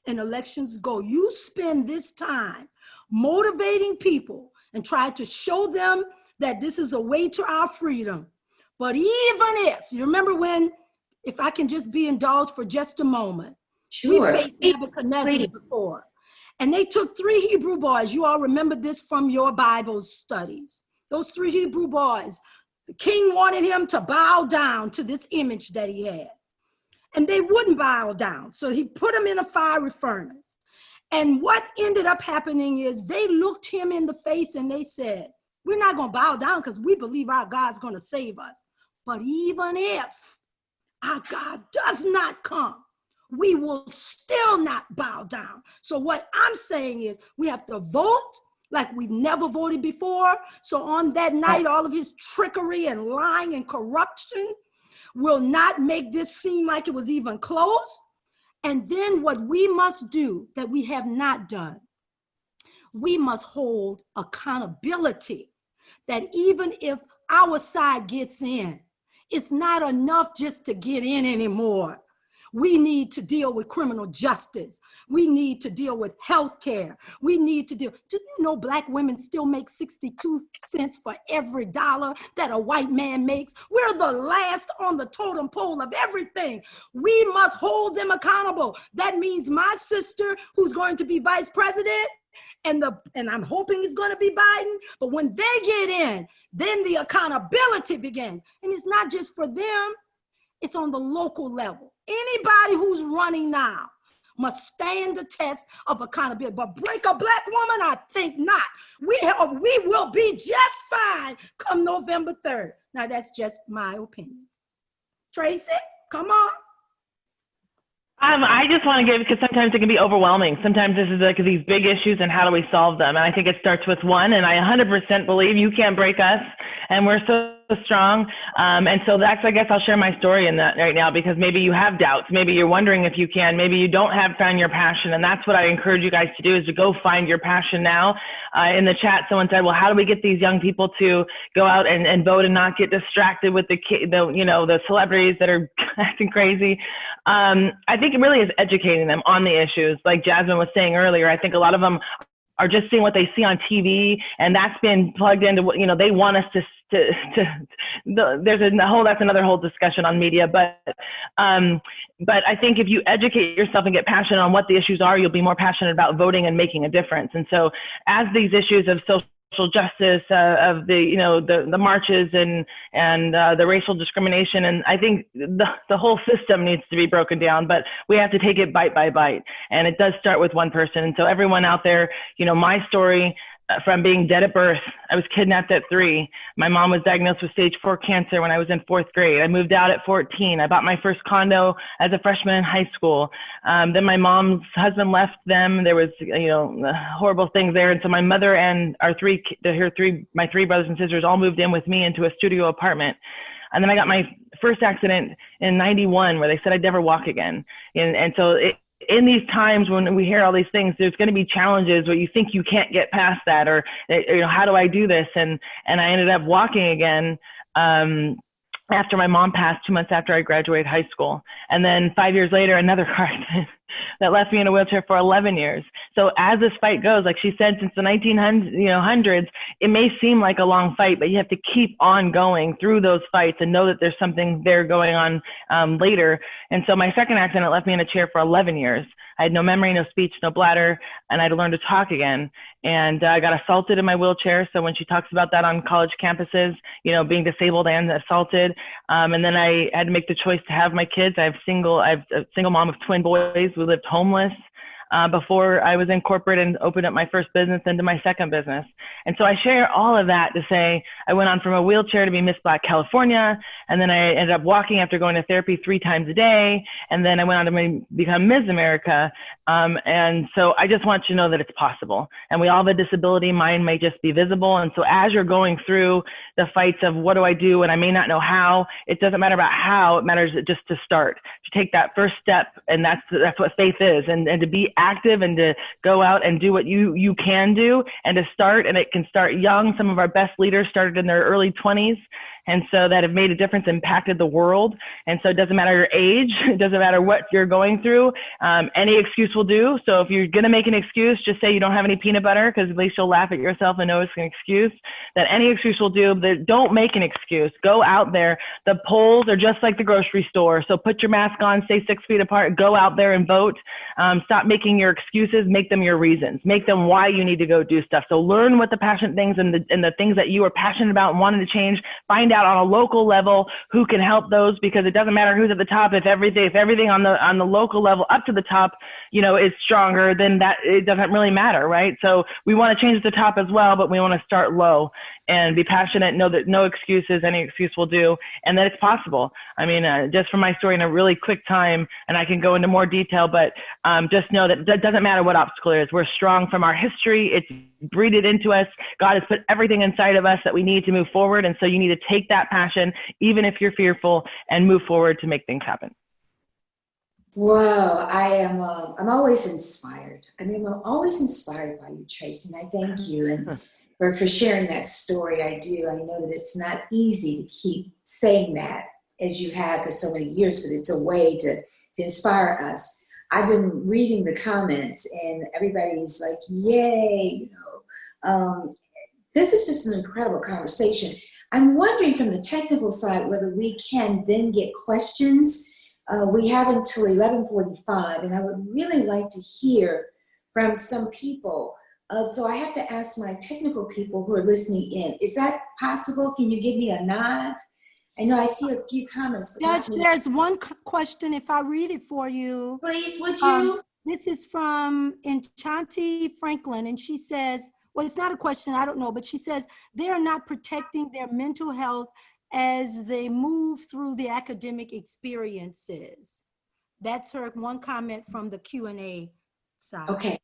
and elections go. You spend this time motivating people and try to show them that this is a way to our freedom. But even if, you remember when, if I can just be indulged for just a moment, sure. We faced Nebuchadnezzar before. And they took 3 Hebrew boys. You all remember this from your Bible studies. Those 3 Hebrew boys, the king wanted him to bow down to this image that he had. And they wouldn't bow down. So he put them in a fiery furnace. And what ended up happening is they looked him in the face and they said, we're not going to bow down because we believe our God's going to save us. But even if our God does not come, we will still not bow down. So what I'm saying is we have to vote like we've never voted before. So on that night, all of his trickery and lying and corruption will not make this seem like it was even close. And then what we must do that we have not done, we must hold accountability that even if our side gets in, it's not enough just to get in anymore. We need to deal with criminal justice. We need to deal with healthcare. We need to deal, do you know Black women still make 62 cents for every dollar that a white man makes? We're the last on the totem pole of everything. We must hold them accountable. That means my sister, who's going to be vice president, and I'm hoping it's going to be Biden, but when they get in, then the accountability begins. And it's not just for them, it's on the local level. Anybody who's running now must stand the test of accountability. But break a Black woman, I think not. We will be just fine come November 3rd. Now that's just my opinion. Tracy, come on. I just want to give, because sometimes it can be overwhelming. Sometimes this is like these big issues and how do we solve them? And I think it starts with one, and I 100% believe you can't break us, and we're so strong. And so that's, I guess I'll share my story in that right now, because maybe you have doubts. Maybe you're wondering if you can. Maybe you don't have found your passion. And that's what I encourage you guys to do, is to go find your passion now. In the chat, someone said, well, how do we get these young people to go out and vote and not get distracted with the celebrities that are acting crazy? I think it really is educating them on the issues. Like Jazzmin was saying earlier, I think a lot of them are just seeing what they see on TV, and that's been plugged into what, you know, they want us to that's another whole discussion on media, but I think if you educate yourself and get passionate on what the issues are, you'll be more passionate about voting and making a difference. And so as these issues of social justice, of the, you know, the marches and the racial discrimination, and I think the whole system needs to be broken down, but we have to take it bite by bite, and it does start with one person. And so everyone out there, you know, my story, from being dead at birth. I was kidnapped at 3. My mom was diagnosed with stage 4 cancer when I was in 4th grade. I moved out at 14. I bought my first condo as a freshman in high school. Then my mom's husband left them. There was, you know, horrible things there. And so my mother and my 3 brothers and sisters all moved in with me into a studio apartment. And then I got my first accident in 91 where they said I'd never walk again. And so in these times when we hear all these things, there's going to be challenges where you think you can't get past that, or, you know, how do I do this? And I ended up walking again after my mom passed 2 months after I graduated high school. And then 5 years later, another car accident that left me in a wheelchair for 11 years. So as this fight goes, like she said, since the 1900s, it may seem like a long fight, but you have to keep on going through those fights and know that there's something there going on later. And so my second accident left me in a chair for 11 years. I had no memory, no speech, no bladder, and I had to learn to talk again. And I got assaulted in my wheelchair. So when she talks about that on college campuses, you know, being disabled and assaulted. And then I had to make the choice to have my kids. I have a single mom of twin boys. We lived homeless before I was in corporate and opened up my first business into my second business. And so I share all of that to say I went on from a wheelchair to be Miss Black California, and then I ended up walking after going to therapy 3 times a day, and then I went on to become Ms. America. And so I just want you to know that it's possible. And we all have a disability. Mine may just be visible. And so as you're going through the fights of what do I do, and I may not know how, it doesn't matter about how, it matters just to start, to take that first step. And that's what faith is, and to be active and to go out and do what you can do, and to start. And it can start young. Some of our best leaders started in their early 20s. And so that have made a difference, impacted the world. And so it doesn't matter your age, it doesn't matter what you're going through. Any excuse will do. So if you're going to make an excuse, just say you don't have any peanut butter, because at least you'll laugh at yourself and know it's an excuse. That any excuse will do. But don't make an excuse. Go out there. The polls are just like the grocery store. So put your mask on, stay 6 feet apart, go out there and vote. Stop making your excuses, make them your reasons. Make them why you need to go do stuff. So learn what the passionate things and the things that you are passionate about and wanting to change. Find out on a local level who can help those, because it doesn't matter who's at the top. If everything on the local level up to the top, you know, is stronger, then that it doesn't really matter, right? So we want to change at the top as well, but we want to start low and be passionate. Know that no excuses, any excuse will do, and that it's possible. I mean, just from my story in a really quick time, and I can go into more detail, but just know that it doesn't matter what obstacle it is. We're strong from our history. It's breathed into us. God has put everything inside of us that we need to move forward. And so you need to take that passion, even if you're fearful, and move forward to make things happen. Well, I'm always inspired. I mean, I'm always inspired by you, Tracy, and I thank you and for sharing that story. I do. I know that it's not easy to keep saying that as you have for so many years, but it's a way to inspire us. I've been reading the comments, and everybody's like, yay, you know. This is just an incredible conversation. I'm wondering from the technical side whether we can then get questions. We have until 11:45, and I would really like to hear from some people. So I have to ask my technical people who are listening in. Is that possible? Can you give me a nod? I know I see a few comments. Judge, there's one question, if I read it for you. Please, would you? This is from Enchanti Franklin, and she says, well, it's not a question, I don't know, but she says they are not protecting their mental health as they move through the academic experiences. That's her one comment from the Q&A side. Okay.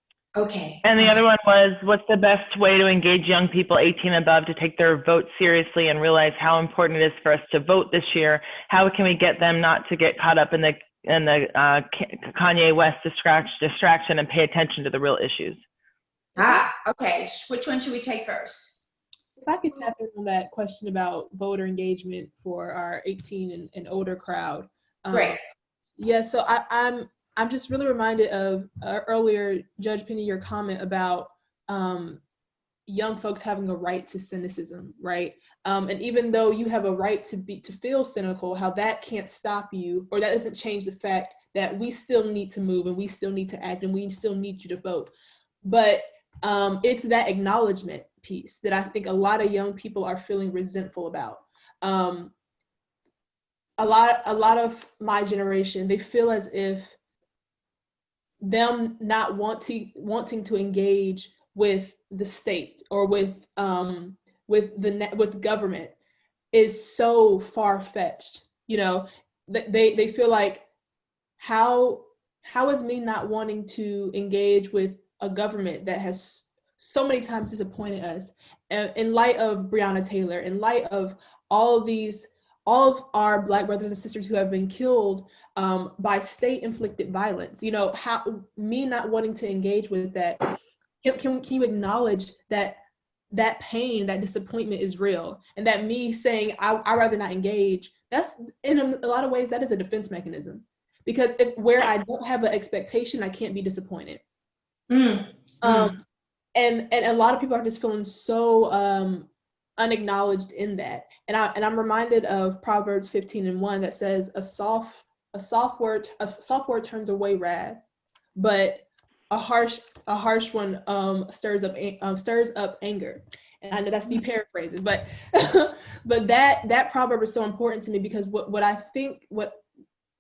And the other one was, what's the best way to engage young people 18 and above to take their vote seriously and realize how important it is for us to vote this year? How can we get them not to get caught up in the Kanye West distraction and pay attention to the real issues? Okay. Which one should we take first? If I could tap in on that question about voter engagement for our 18 and older crowd. Great. Yeah, so I'm just really reminded of earlier, Judge Penny, your comment about young folks having a right to cynicism, right? And even though you have a right to feel cynical, how that can't stop you, or that doesn't change the fact that we still need to move and we still need to act and we still need you to vote. But it's that acknowledgement piece that I think a lot of young people are feeling resentful about. A lot of my generation, they feel as if them not wanting to engage with the state or with government is so far-fetched. You know, they feel like, how is me not wanting to engage with a government that has so many times disappointed us, in light of Breonna Taylor, in light of all of our Black brothers and sisters who have been killed by state-inflicted violence. You know, how me not wanting to engage with that, can you acknowledge that pain, that disappointment is real, and that me saying I'd rather not engage, that's, in a lot of ways, that is a defense mechanism. Because where I don't have an expectation, I can't be disappointed. And a lot of people are just feeling so unacknowledged in that. And I'm reminded of Proverbs 15:1 that says, a soft word turns away wrath, but a harsh one stirs up anger. And I know that's me paraphrasing, but but that proverb is so important to me, because what I think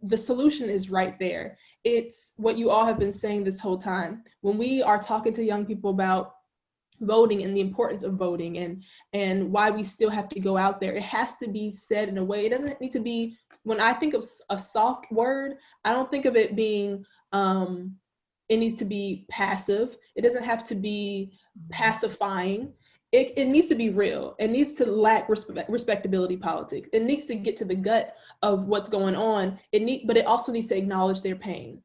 the solution is right there. It's what you all have been saying this whole time. When we are talking to young people about voting and the importance of voting and why we still have to go out there, it has to be said in a way. It doesn't need to be, when I think of a soft word, I don't think of it being, it needs to be passive. It doesn't have to be pacifying. It needs to be real. It needs to lack respectability politics. It needs to get to the gut of what's going on. But it also needs to acknowledge their pain.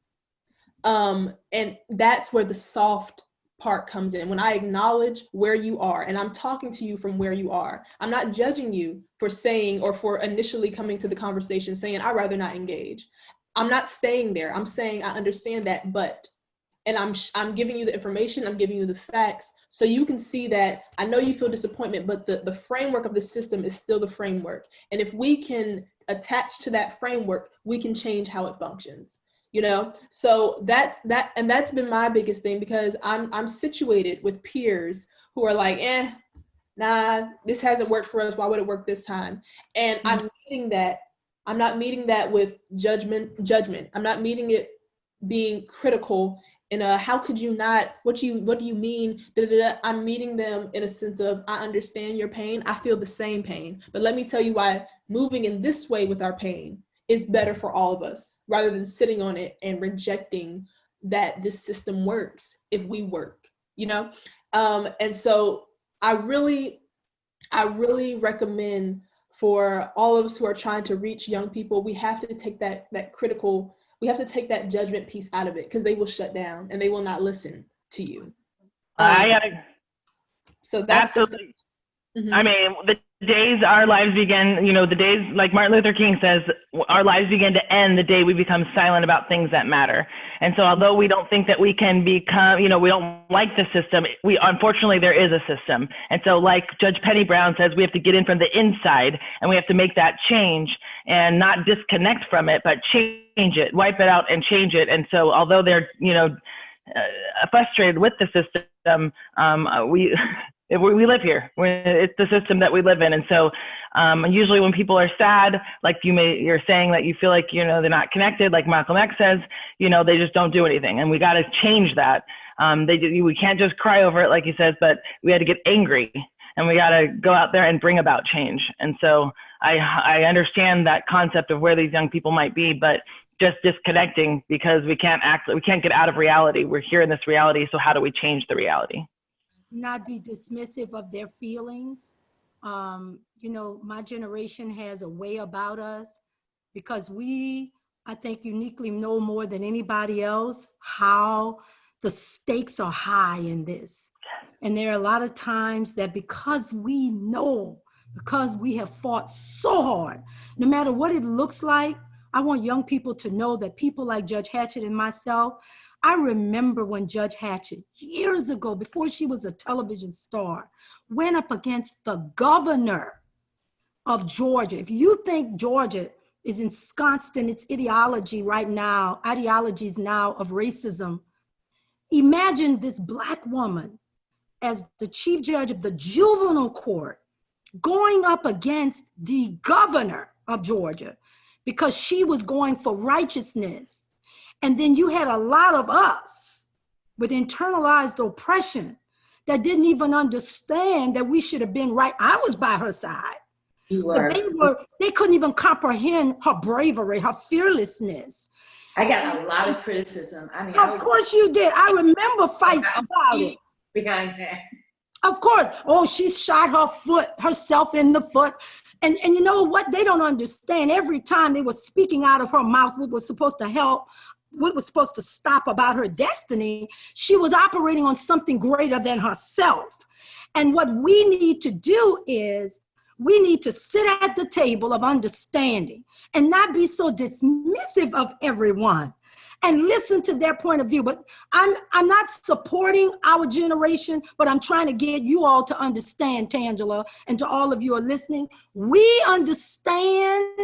And that's where the soft part comes in. When I acknowledge where you are, and I'm talking to you from where you are. I'm not judging you for saying, or for initially coming to the conversation saying, I'd rather not engage. I'm not staying there. I'm saying, I understand that, and I'm giving you the information, I'm giving you the facts, so you can see that I know you feel disappointment, but the framework of the system is still the framework. And if we can attach to that framework, we can change how it functions. You know, so that's been my biggest thing, because I'm situated with peers who are like, nah, this hasn't worked for us. Why would it work this time? And I'm not meeting that with judgment. I'm not meeting it being critical in a, how could you not, what do you mean? I'm meeting them in a sense of, I understand your pain. I feel the same pain, but let me tell you why moving in this way with our pain is better for all of us, rather than sitting on it and rejecting that this system works if we work, you know? And so I really recommend, for all of us who are trying to reach young people, we have to take that critical, we have to take that judgment piece out of it, because they will shut down and they will not listen to you. So that's absolutely. I mean, the days our lives begin, you know, the days, like Martin Luther King says, our lives begin to end the day we become silent about things that matter. And so although we don't think that we can become, you know, we don't like the system, unfortunately there is a system. And so like Judge Penny Brown says, we have to get in from the inside, and we have to make that change and not disconnect from it, but change it, wipe it out and change it. And so although they're, you know, frustrated with the system, we live here. It's the system that we live in. And so usually when people are sad, like you're saying that you feel like, you know, they're not connected, like Malcolm X says, you know, they just don't do anything. And we got to change that. We can't just cry over it, like he says, but we had to get angry, and we got to go out there and bring about change. And so I understand that concept of where these young people might be, but just disconnecting because we can't get out of reality. We're here in this reality. So how do we change the reality? Not be dismissive of their feelings. You know, my generation has a way about us, because we, I think, uniquely know more than anybody else how the stakes are high in this. And there are a lot of times that because we know, because we have fought so hard, no matter what it looks like, I want young people to know that people like Judge Hatchett and myself, I remember when Judge Hatchett, years ago, before she was a television star, went up against the governor of Georgia. If you think Georgia is ensconced in its ideologies now of racism, imagine this Black woman as the chief judge of the juvenile court going up against the governor of Georgia because she was going for righteousness. And then you had a lot of us with internalized oppression that didn't even understand that we should have been right. I was by her side. You were. But they couldn't even comprehend her bravery, her fearlessness. I got a lot of criticism. I mean, of course you did. I remember fights about it. Behind that. Of course. Oh, she shot herself in the foot. And you know what? They don't understand. Every time they were speaking out of her mouth what was supposed to help, what was supposed to stop about her destiny, she was operating on something greater than herself. And what we need to do is we need to sit at the table of understanding and not be so dismissive of everyone and listen to their point of view. But I'm not supporting our generation, but I'm trying to get you all to understand, Tangela, and to all of you who are listening. We understand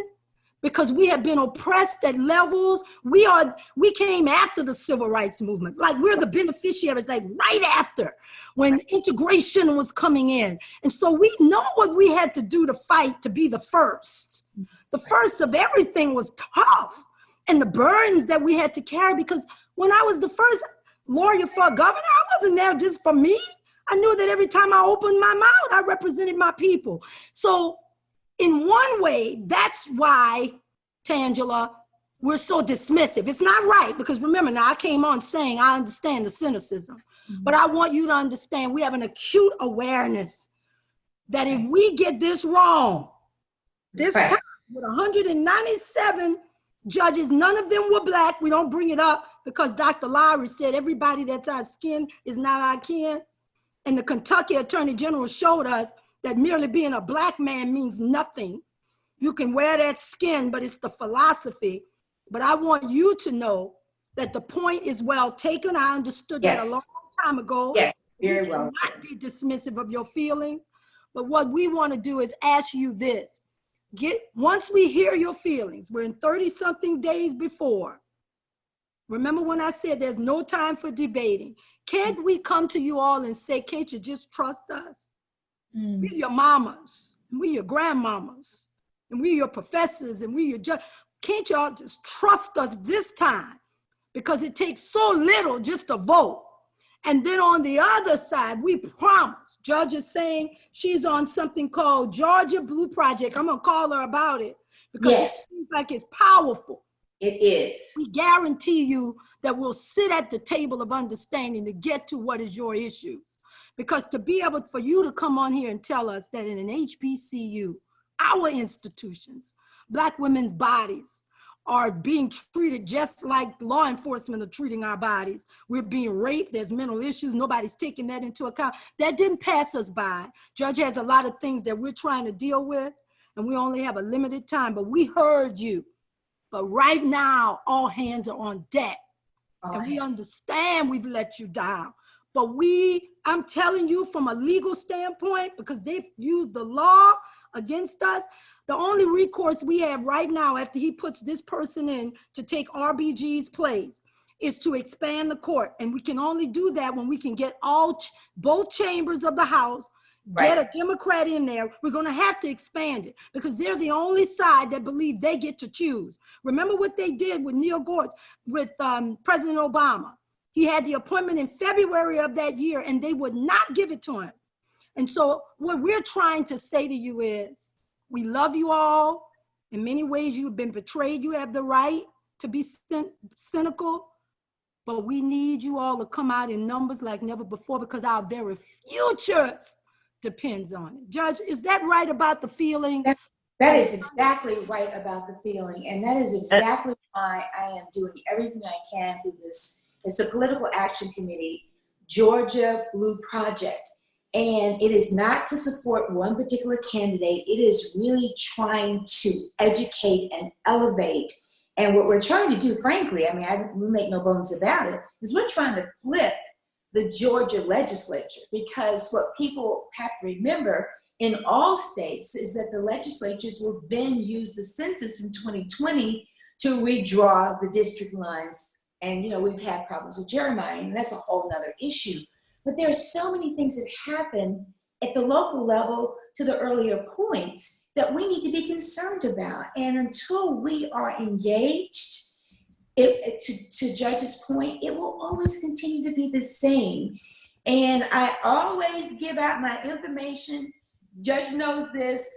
because we have been oppressed at levels. We came after the civil rights movement. Like we're the beneficiaries, like right after when integration was coming in. And so we know what we had to do to fight to be the first. The first of everything was tough. And the burdens that we had to carry, because when I was the first lawyer for a governor, I wasn't there just for me. I knew that every time I opened my mouth, I represented my people. So in one way, that's why, Tangela, we're so dismissive. It's not right, because remember, now I came on saying I understand the cynicism, but I want you to understand we have an acute awareness that if we get this wrong, this time with 197 judges, none of them were Black. We don't bring it up because Dr. Lowry said everybody that's our skin is not our kin. And the Kentucky Attorney General showed us that merely being a Black man means nothing. You can wear that skin, but it's the philosophy. But I want you to know that the point is well taken. I understood that a long time ago. Yes, very well. Not be dismissive of your feelings. But what we want to do is ask you this. Once we hear your feelings, we're in 30-something days before. Remember when I said there's no time for debating? Can't we come to you all and say, can't you just trust us? We're your mamas, and we're your grandmamas, and we're your professors, and we're your judges. Can't y'all just trust us this time? Because it takes so little just to vote. And then on the other side, we promise. Judge is saying she's on something called Georgia Blue Project. I'm going to call her about it because it seems like it's powerful. It is. We guarantee you that we'll sit at the table of understanding to get to what is your issues. Because to be able for you to come on here and tell us that in an HBCU, our institutions, Black women's bodies are being treated just like law enforcement are treating our bodies. We're being raped, there's mental issues, nobody's taking that into account. That didn't pass us by. Judge has a lot of things that we're trying to deal with, and we only have a limited time, but we heard you. But right now, all hands are on deck. And we understand we've let you down. But I'm telling you from a legal standpoint, because they've used the law against us, the only recourse we have right now after he puts this person in to take RBG's place is to expand the court. And we can only do that when we can get both chambers of the House, get a Democrat in there. We're going to have to expand it because they're the only side that believe they get to choose. Remember what they did with President Obama. He had the appointment in February of that year and they would not give it to him. And so what we're trying to say to you is, we love you all. In many ways, you've been betrayed. You have the right to be cynical, but we need you all to come out in numbers like never before because our very future depends on it. Judge, is that right about the feeling? That is exactly right about the feeling. And that is exactly why I am doing everything I can through this. It's a political action committee, Georgia Blue Project. And it is not to support one particular candidate. It is really trying to educate and elevate And what we're trying to do, frankly, I mean, we make no bones about it, is we're trying to flip the Georgia legislature, because what people have to remember in all states is that the legislatures will then use the census from 2020 to redraw the district lines. And, you know, we've had problems with Jeremiah, and that's a whole nother issue. But there are so many things that happen at the local level, to the earlier points, that we need to be concerned about. And until we are engaged, to Judge's point, it will always continue to be the same. And I always give out my information. Judge knows this.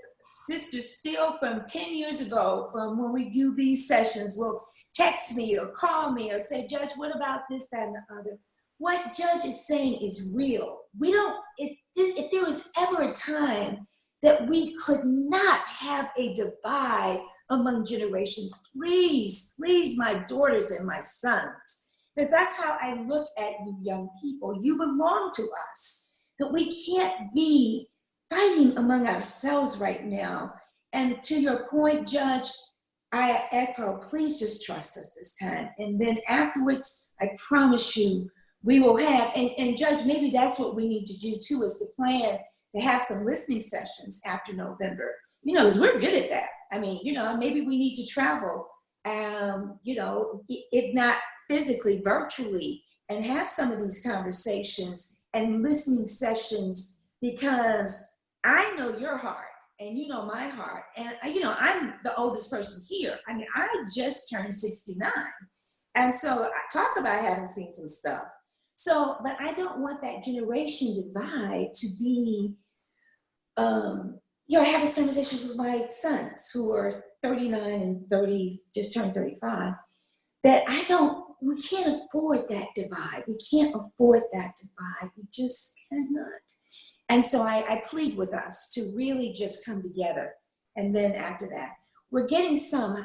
Sister Steele from 10 years ago, from when we do these sessions, will text me or call me or say, Judge, what about this, that, and the other? What Judge is saying is real. We don't, if there was ever a time that we could not have a divide among generations, please, my daughters and my sons, because that's how I look at you young people. You belong to us, that we can't be fighting among ourselves right now. And to your point, Judge, I echo, please just trust us this time. And then afterwards, I promise you, we will have, and Judge, maybe that's what we need to do too, is to plan to have some listening sessions after November. You know, because we're good at that. I mean, you know, maybe we need to travel, you know, if not physically, virtually, and have some of these conversations and listening sessions, because I know your heart and you know my heart. And, you know, I'm the oldest person here. I mean, I just turned 69. And so I talk about having seen some stuff. So, but I don't want that generation divide to be, you know, I have these conversations with my sons who are 39 and 30, just turned 35, that we can't afford that divide. We can't afford that divide. We just cannot. And so I plead with us to really just come together. And then after that, we're getting some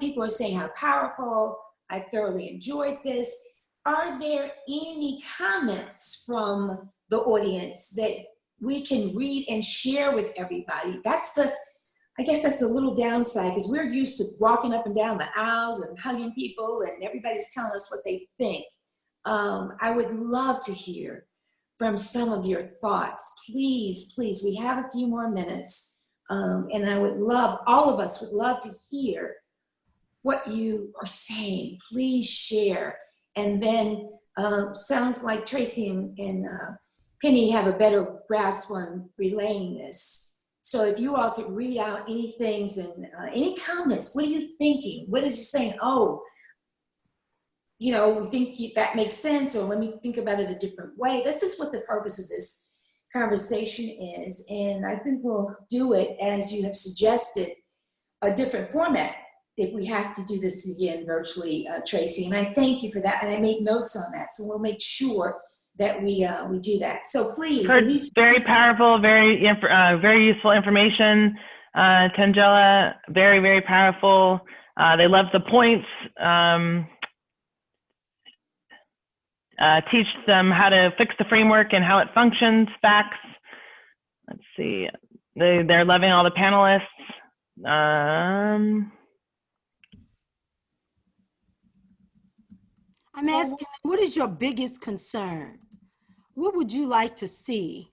people are saying how powerful, I thoroughly enjoyed this. Are there any comments from the audience that we can read and share with everybody? I guess that's the little downside, because we're used to walking up and down the aisles and hugging people and everybody's telling us what they think. I would love to hear from some of your thoughts. Please, we have a few more minutes. And all of us would love to hear what you are saying. Please share. And then sounds like Tracy and Penny have a better grasp on relaying this. So if you all could read out any things and any comments, what are you thinking? What is you saying? Oh, you know, we think that makes sense, or let me think about it a different way. This is what the purpose of this conversation is. And I think we'll do it, as you have suggested, a different format if we have to do this again virtually, Tracy. And I thank you for that. And I made notes on that. So we'll make sure that we do that. So please. Very powerful, very useful information, Tangela. Very, very powerful. They love the points. Teach them how to fix the framework and how it functions. Facts. Let's see. They're loving all the panelists. I'm asking, what is your biggest concern? What would you like to see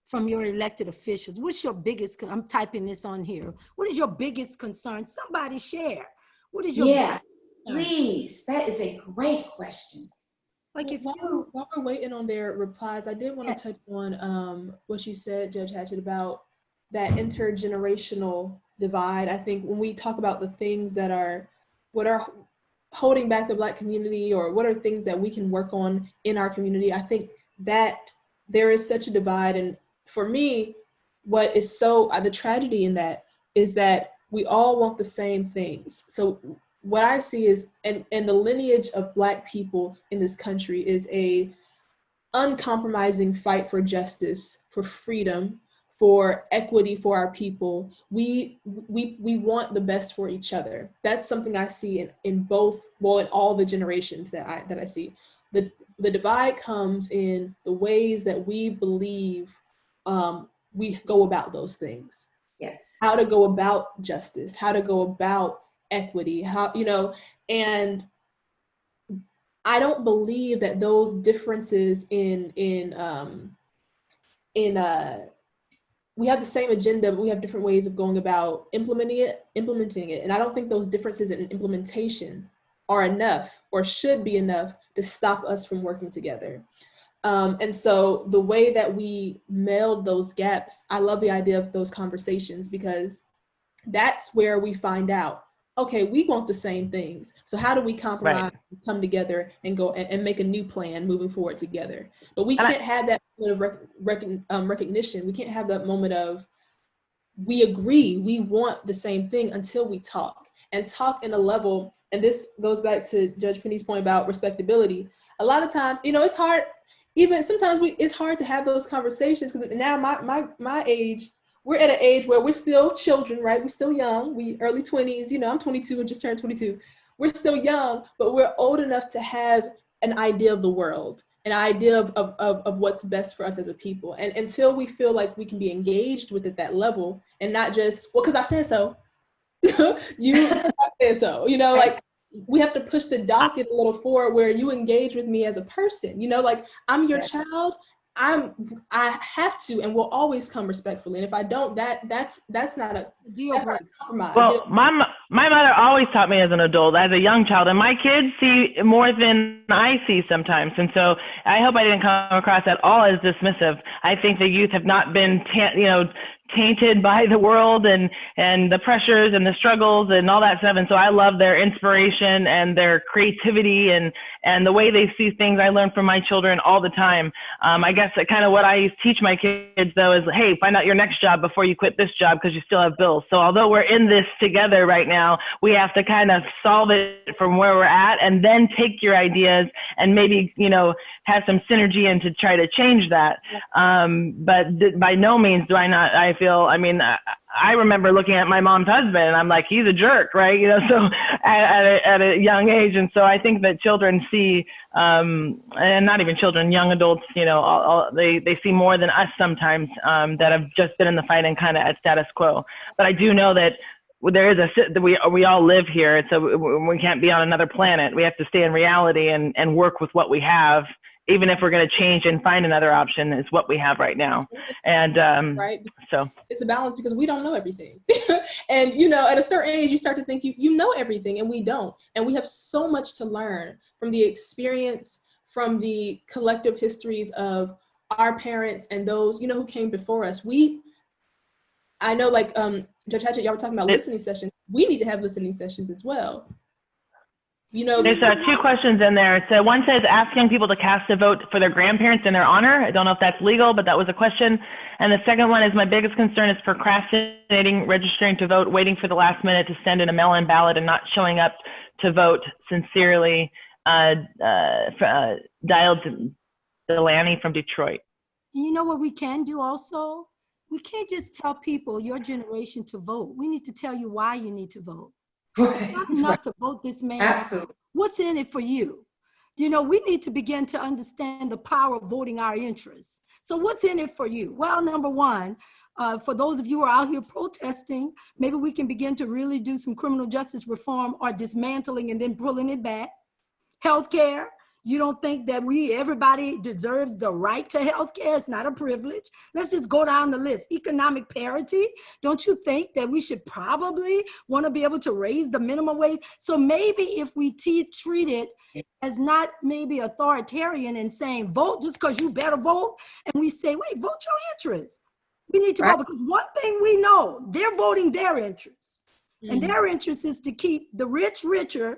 from your elected officials? What's your biggest, I'm typing this on here. What is your biggest concern? Somebody share. What is your biggest concern? Please, that is a great question. Like while we're waiting on their replies, I did want to touch on what you said, Judge Hatchett, about that intergenerational divide. I think when we talk about the things that are holding back the Black community, or what are things that we can work on in our community, I think that there is such a divide. And for me, what is the tragedy in that is that we all want the same things. So what I see is, and the lineage of Black people in this country is a uncompromising fight for justice, for freedom, for equity for our people. We want the best for each other. That's something I see in all the generations that I see. The divide comes in the ways that we believe we go about those things. Yes. How to go about justice, how to go about equity, how, you know, and I don't believe that those differences we have the same agenda, but we have different ways of going about implementing it. And I don't think those differences in implementation are enough or should be enough to stop us from working together. And so the way that we meld those gaps, I love the idea of those conversations, because that's where we find out, okay, we want the same things. So how do we compromise, come together and go and make a new plan moving forward together? But we can't have that moment of recognition. We can't have that moment of, we agree, we want the same thing until we talk, and talk in a level. And this goes back to Judge Penny's point about respectability. A lot of times, you know, it's hard, even sometimes it's hard to have those conversations, because now my age, we're at an age where we're still children, right? We're still young, we early 20s, you know, I'm 22 and just turned 22. We're still young, but we're old enough to have an idea of the world, an idea of what's best for us as a people. And until we feel like we can be engaged with at that level, and not just, well, because I said so, you said so, you know, like, we have to push the docket a little forward where you engage with me as a person, you know, like, I'm your child. I have to and will always come respectfully. And if I don't, that's not a deal compromise. Well, my mother always taught me as an adult, as a young child, and my kids see more than I see sometimes. And so I hope I didn't come across at all as dismissive. I think the youth have not been, tainted by the world and the pressures and the struggles and all that stuff. And so I love their inspiration and their creativity and the way they see things. I learn from my children all the time. I guess kind of what I teach my kids, though, is, hey, find out your next job before you quit this job, because you still have bills. So although we're in this together right now, we have to kind of solve it from where we're at, and then take your ideas and maybe, have some synergy and to try to change that. But by no means do I remember looking at my mom's husband and I'm like, he's a jerk, right? So at a young age. And so I think that children see, and not even children, young adults, they see more than us sometimes, that have just been in the fight and kind of at status quo. But I do know that there is we all live here. So we can't be on another planet. We have to stay in reality and work with what we have, even if we're going to change and find another option, is what we have right now. And right. So it's a balance, because we don't know everything. And, at a certain age, you start to think you know everything, and we don't. And we have so much to learn from the experience, from the collective histories of our parents and those, who came before us. I know, like Judge Hatchett, y'all were talking about listening sessions. We need to have listening sessions as well. There's 2 questions in there. So one says, ask young people to cast a vote for their grandparents in their honor. I don't know if that's legal, but that was a question. And the second one is, my biggest concern is procrastinating, registering to vote, waiting for the last minute to send in a mail-in ballot, and not showing up to vote. Sincerely, dialed Delaney from Detroit. You know what we can do also? We can't just tell people, your generation, to vote. We need to tell you why you need to vote. It's not enough to vote this man. Absolutely. What's in it for you? We need to begin to understand the power of voting our interests. So what's in it for you? Well, number one, for those of you who are out here protesting, maybe we can begin to really do some criminal justice reform, or dismantling and then pulling it back. Healthcare. You don't think that everybody deserves the right to healthcare? It's not a privilege. Let's just go down the list. Economic parity. Don't you think that we should probably want to be able to raise the minimum wage? So maybe if we treat it as not maybe authoritarian and saying vote just because you better vote, and we say, wait, vote your interests. We need to vote, because one thing we know, they're voting their interests. And their interest is to keep the rich richer,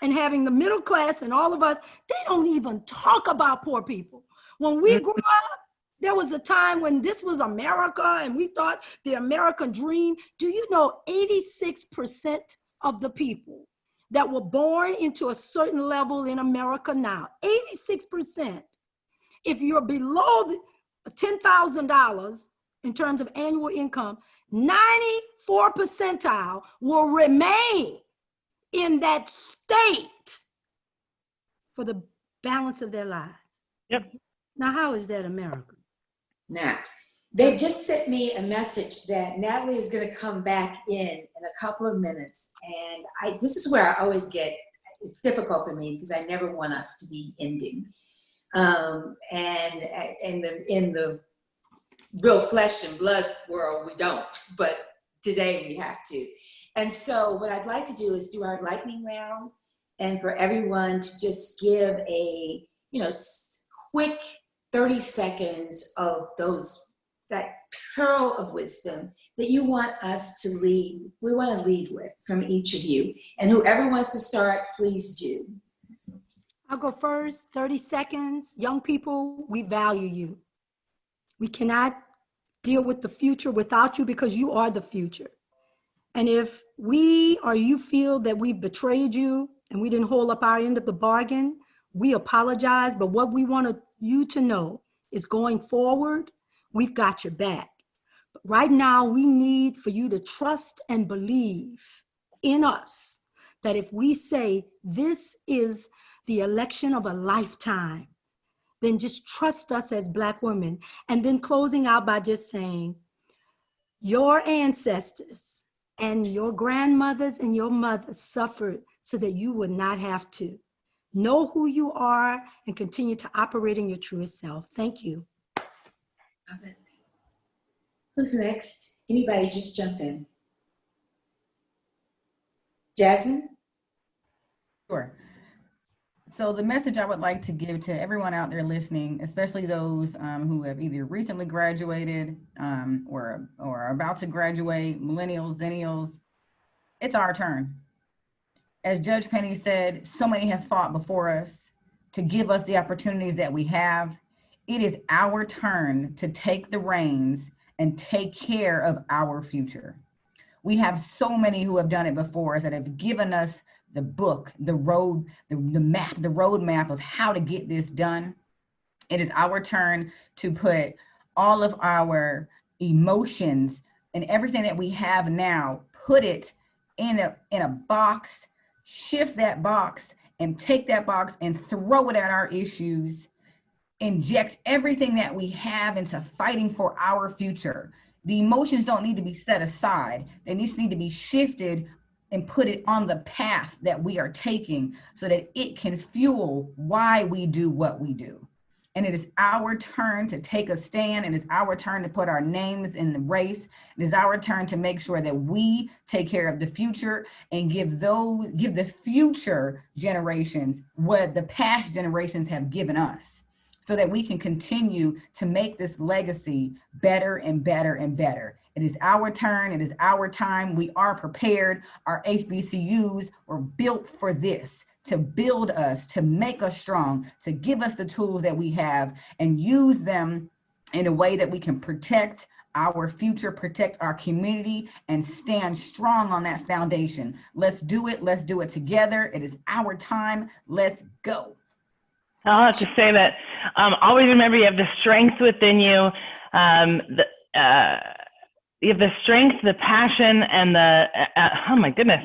and having the middle class and all of us. They don't even talk about poor people. When we grew up, there was a time when this was America and we thought the American dream. Do you know 86% of the people that were born into a certain level in America now, 86%, if you're below $10,000 in terms of annual income, 94 percentile will remain in that state for the balance of their lives. Yep. Now, how is that America? Now, They just sent me a message that Natalie is going to come back in a couple of minutes. And this is where I always get, it's difficult for me because I never want us to be ending. And in the real flesh and blood world, we don't, but today we have to. And so what I'd like to do is do our lightning round, and for everyone to just give a, quick 30 seconds of that pearl of wisdom that you want us to leave. We want to leave with from each of you. And whoever wants to start, please do. I'll go first, 30 seconds. Young people, we value you. We cannot deal with the future without you because you are the future. And if we or you feel that we betrayed you and we didn't hold up our end of the bargain, we apologize. But what we want you to know is going forward, we've got your back. But right now, we need for you to trust and believe in us that if we say this is the election of a lifetime, then just trust us as Black women. And then closing out by just saying, your ancestors and your grandmothers and your mothers suffered so that you would not have to. Know who you are and continue to operate in your truest self. Thank you. Love it. Who's next? Anybody just jump in. Jazzmin? Sure. So the message I would like to give to everyone out there listening, especially those who have either recently graduated or are about to graduate, millennials, zennials, it's our turn. As Judge Penny said, so many have fought before us to give us the opportunities that we have. It is our turn to take the reins and take care of our future. We have so many who have done it before us that have given us the book, the road, the map, the roadmap of how to get this done. It is our turn to put all of our emotions and everything that we have now, put it in a box, shift that box, and take that box and throw it at our issues. Inject everything that we have into fighting for our future. The emotions don't need to be set aside. They need to be shifted and put it on the path that we are taking so that it can fuel why we do what we do. And it is our turn to take a stand. It is our turn to put our names in the race. It is our turn to make sure that we take care of the future and give the future generations what the past generations have given us, so that we can continue to make this legacy better and better and better. It is our turn. It is our time. We are prepared. Our HBCUs were built for this, to build us, to make us strong, to give us the tools that we have and use them in a way that we can protect our future, protect our community, and stand strong on that foundation. Let's do it. Let's do it together. It is our time. Let's go. I'll have to say that always remember you have the strength within you, you have the strength, the passion, and the, oh my goodness.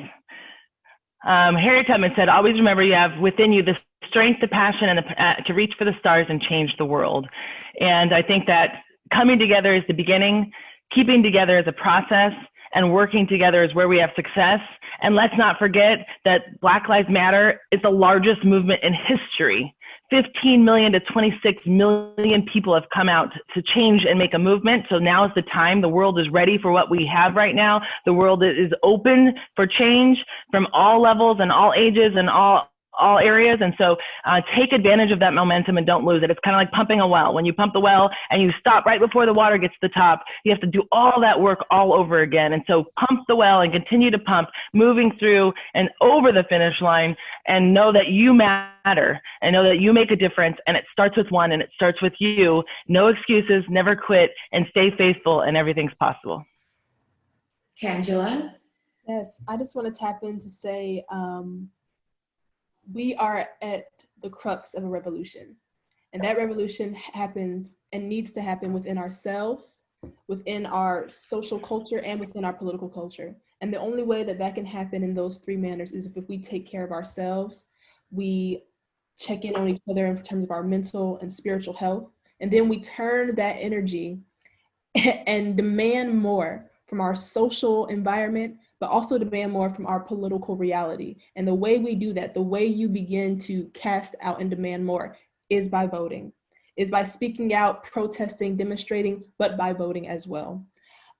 Harriet Tubman said, always remember you have within you the strength, the passion, and to reach for the stars and change the world. And I think that coming together is the beginning, keeping together is a process, and working together is where we have success. And let's not forget that Black Lives Matter is the largest movement in history. 15 million to 26 million people have come out to change and make a movement. So now is the time. The world is ready for what we have right now. The world is open for change from all levels and all ages and all areas. And so take advantage of that momentum and don't lose it. It's kind of like pumping a well. When you pump the well and you stop right before the water gets to the top, you have to do all that work all over again. And so pump the well and continue to pump, moving through and over the finish line, and know that you matter and know that you make a difference. And it starts with one, and it starts with you. No excuses, never quit, and stay faithful, and everything's possible. Tangela? Yes, I just want to tap in to say, we are at the crux of a revolution, and that revolution happens and needs to happen within ourselves, within our social culture, and within our political culture. And the only way that that can happen in those three manners is if we take care of ourselves, we check in on each other in terms of our mental and spiritual health, and then we turn that energy and demand more from our social environment, but also demand more from our political reality. And the way we do that, the way you begin to cast out and demand more, is by voting, is by speaking out, protesting, demonstrating, but by voting as well.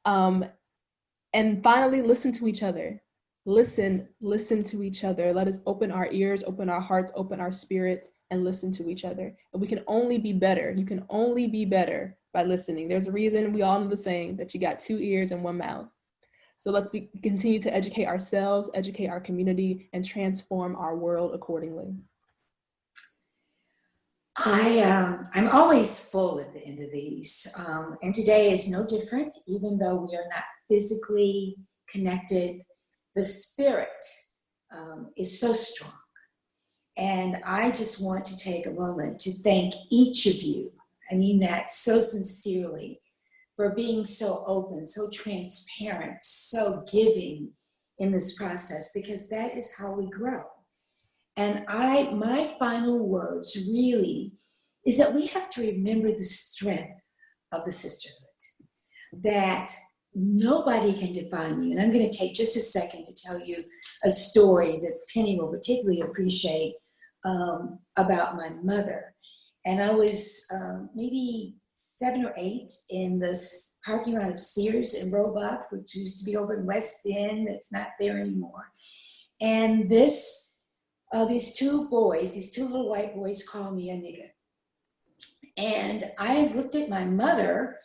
And finally, listen to each other. Listen to each other. Let us open our ears, open our hearts, open our spirits, and listen to each other. And we can only be better. You can only be better by listening. There's a reason we all know the saying that you got 2 ears and 1 mouth. So let's continue to educate ourselves, educate our community, and transform our world accordingly. I'm always full at the end of these, and today is no different. Even though we are not physically connected, the spirit is so strong. And I just want to take a moment to thank each of you. I mean that so sincerely, for being so open, so transparent, so giving in this process, because that is how we grow. And my final words really is that we have to remember the strength of the sisterhood, that nobody can define you. And I'm going to take just a second to tell you a story that Penny will particularly appreciate about my mother. And I was maybe 7 or 8 in this parking lot of Sears in Roebuck, which used to be over in West End. It's not there anymore. And these 2 boys, these 2 little white boys, called me a nigger. And I looked at my mother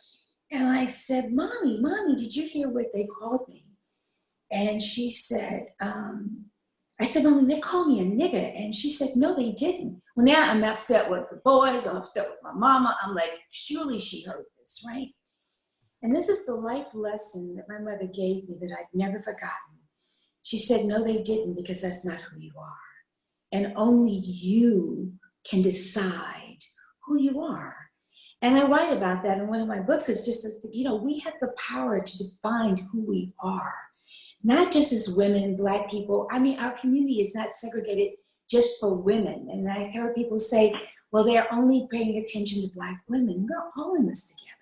and I said, Mommy, did you hear what they called me? And she said, I said, Mommy, they called me a nigger. And she said, no, they didn't. Well, now I'm upset with the boys. I'm upset with my mama. I'm like, surely she heard this, right? And this is the life lesson that my mother gave me that I've never forgotten. She said, no, they didn't, because that's not who you are. And only you can decide who you are. And I write about that in one of my books. It's just that, we have the power to define who we are. Not just as women, Black people. I mean, our community is not segregated just for women. And I hear people say, well, they're only paying attention to Black women. We're all in this together.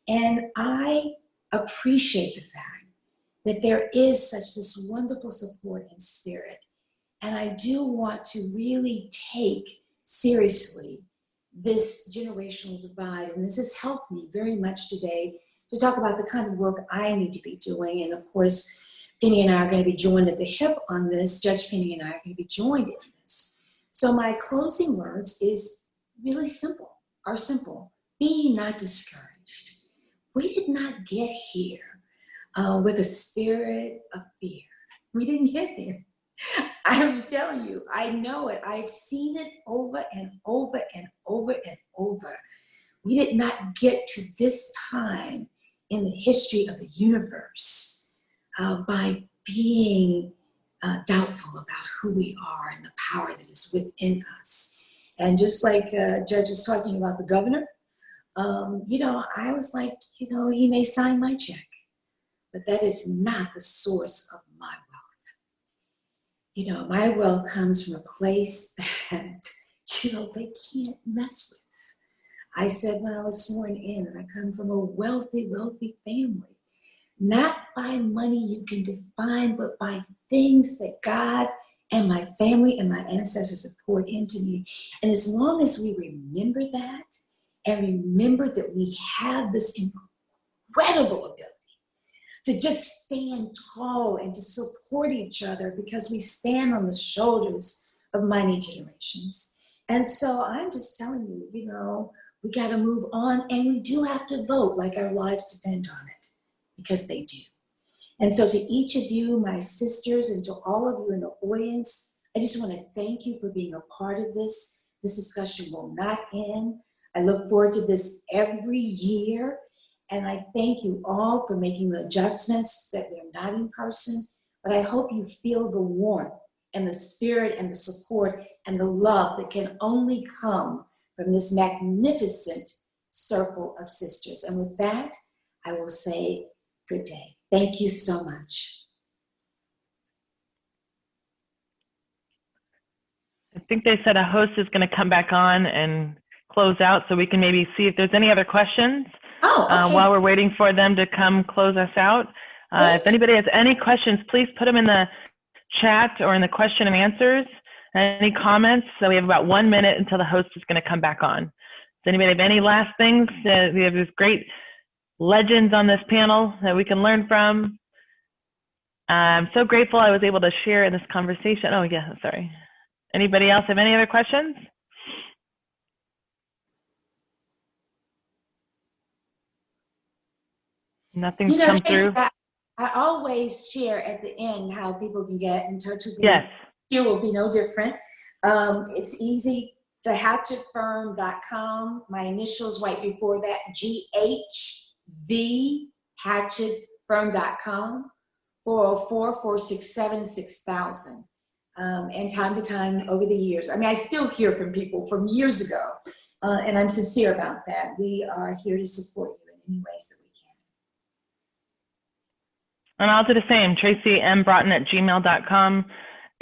And I appreciate the fact that there is such this wonderful support and spirit. And I do want to really take seriously this generational divide. And this has helped me very much today to talk about the kind of work I need to be doing. And of course, Penny and I are going to be joined at the hip on this. Judge Penny and I are going to be joined in this. So my closing words is really simple. Be not discouraged. We did not get here with a spirit of fear. We didn't get here. I'm telling you, I know it. I've seen it over and over and over and over. We did not get to this time in the history of the universe by being doubtful about who we are and the power that is within us. And just like Judge was talking about the governor, I was like, he may sign my check, but that is not the source of my wealth. My wealth comes from a place that, they can't mess with. I said when I was sworn in that I come from a wealthy, wealthy family. Not by money you can define, but by things that God and my family and my ancestors have poured into me. And as long as we remember that and remember that we have this incredible ability to just stand tall and to support each other because we stand on the shoulders of mighty generations. And so I'm just telling you, we got to move on, and we do have to vote like our lives depend on it, because they do. And so to each of you, my sisters, and to all of you in the audience, I just want to thank you for being a part of this. This discussion will not end. I look forward to this every year. And I thank you all for making the adjustments that we're not in person, but I hope you feel the warmth and the spirit and the support and the love that can only come from this magnificent circle of sisters. And with that, I will say good day. Thank you so much. I think they said a host is going to come back on and close out, so we can maybe see if there's any other questions. Oh, okay. While we're waiting for them to come close us out. If anybody has any questions, please put them in the chat or in the question and answers. Any comments? So we have about 1 minute until the host is going to come back on. Does anybody have any last things? We have these great legends on this panel that we can learn from. I'm so grateful I was able to share in this conversation. Oh, yeah, sorry. Anybody else have any other questions? Nothing's come Tracy, through. I always share at the end how people can get in touch with me. Yes. Here will be no different. It's easy. thehatchettfirm.com. My initials right before that, GHV, hatchettfirm.com, 404-467-6000. And time to time over the years, I mean, I still hear from people from years ago, and I'm sincere about that. We are here to support you in any ways that we can. And I'll do the same, tracymBroughton@gmail.com.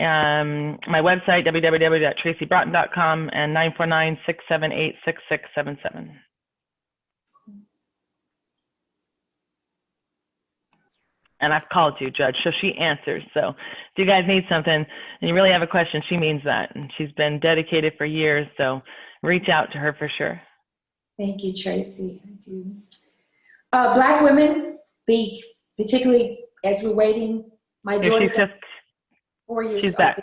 My website, www.tracybroughton.com, and 949-678-6677. And I've called you, Judge, so she answers. So if you guys need something and you really have a question, she means that. And she's been dedicated for years, so reach out to her for sure. Thank you, Tracy. I do. Black women, particularly as we're waiting, my daughter, 4 years She's back.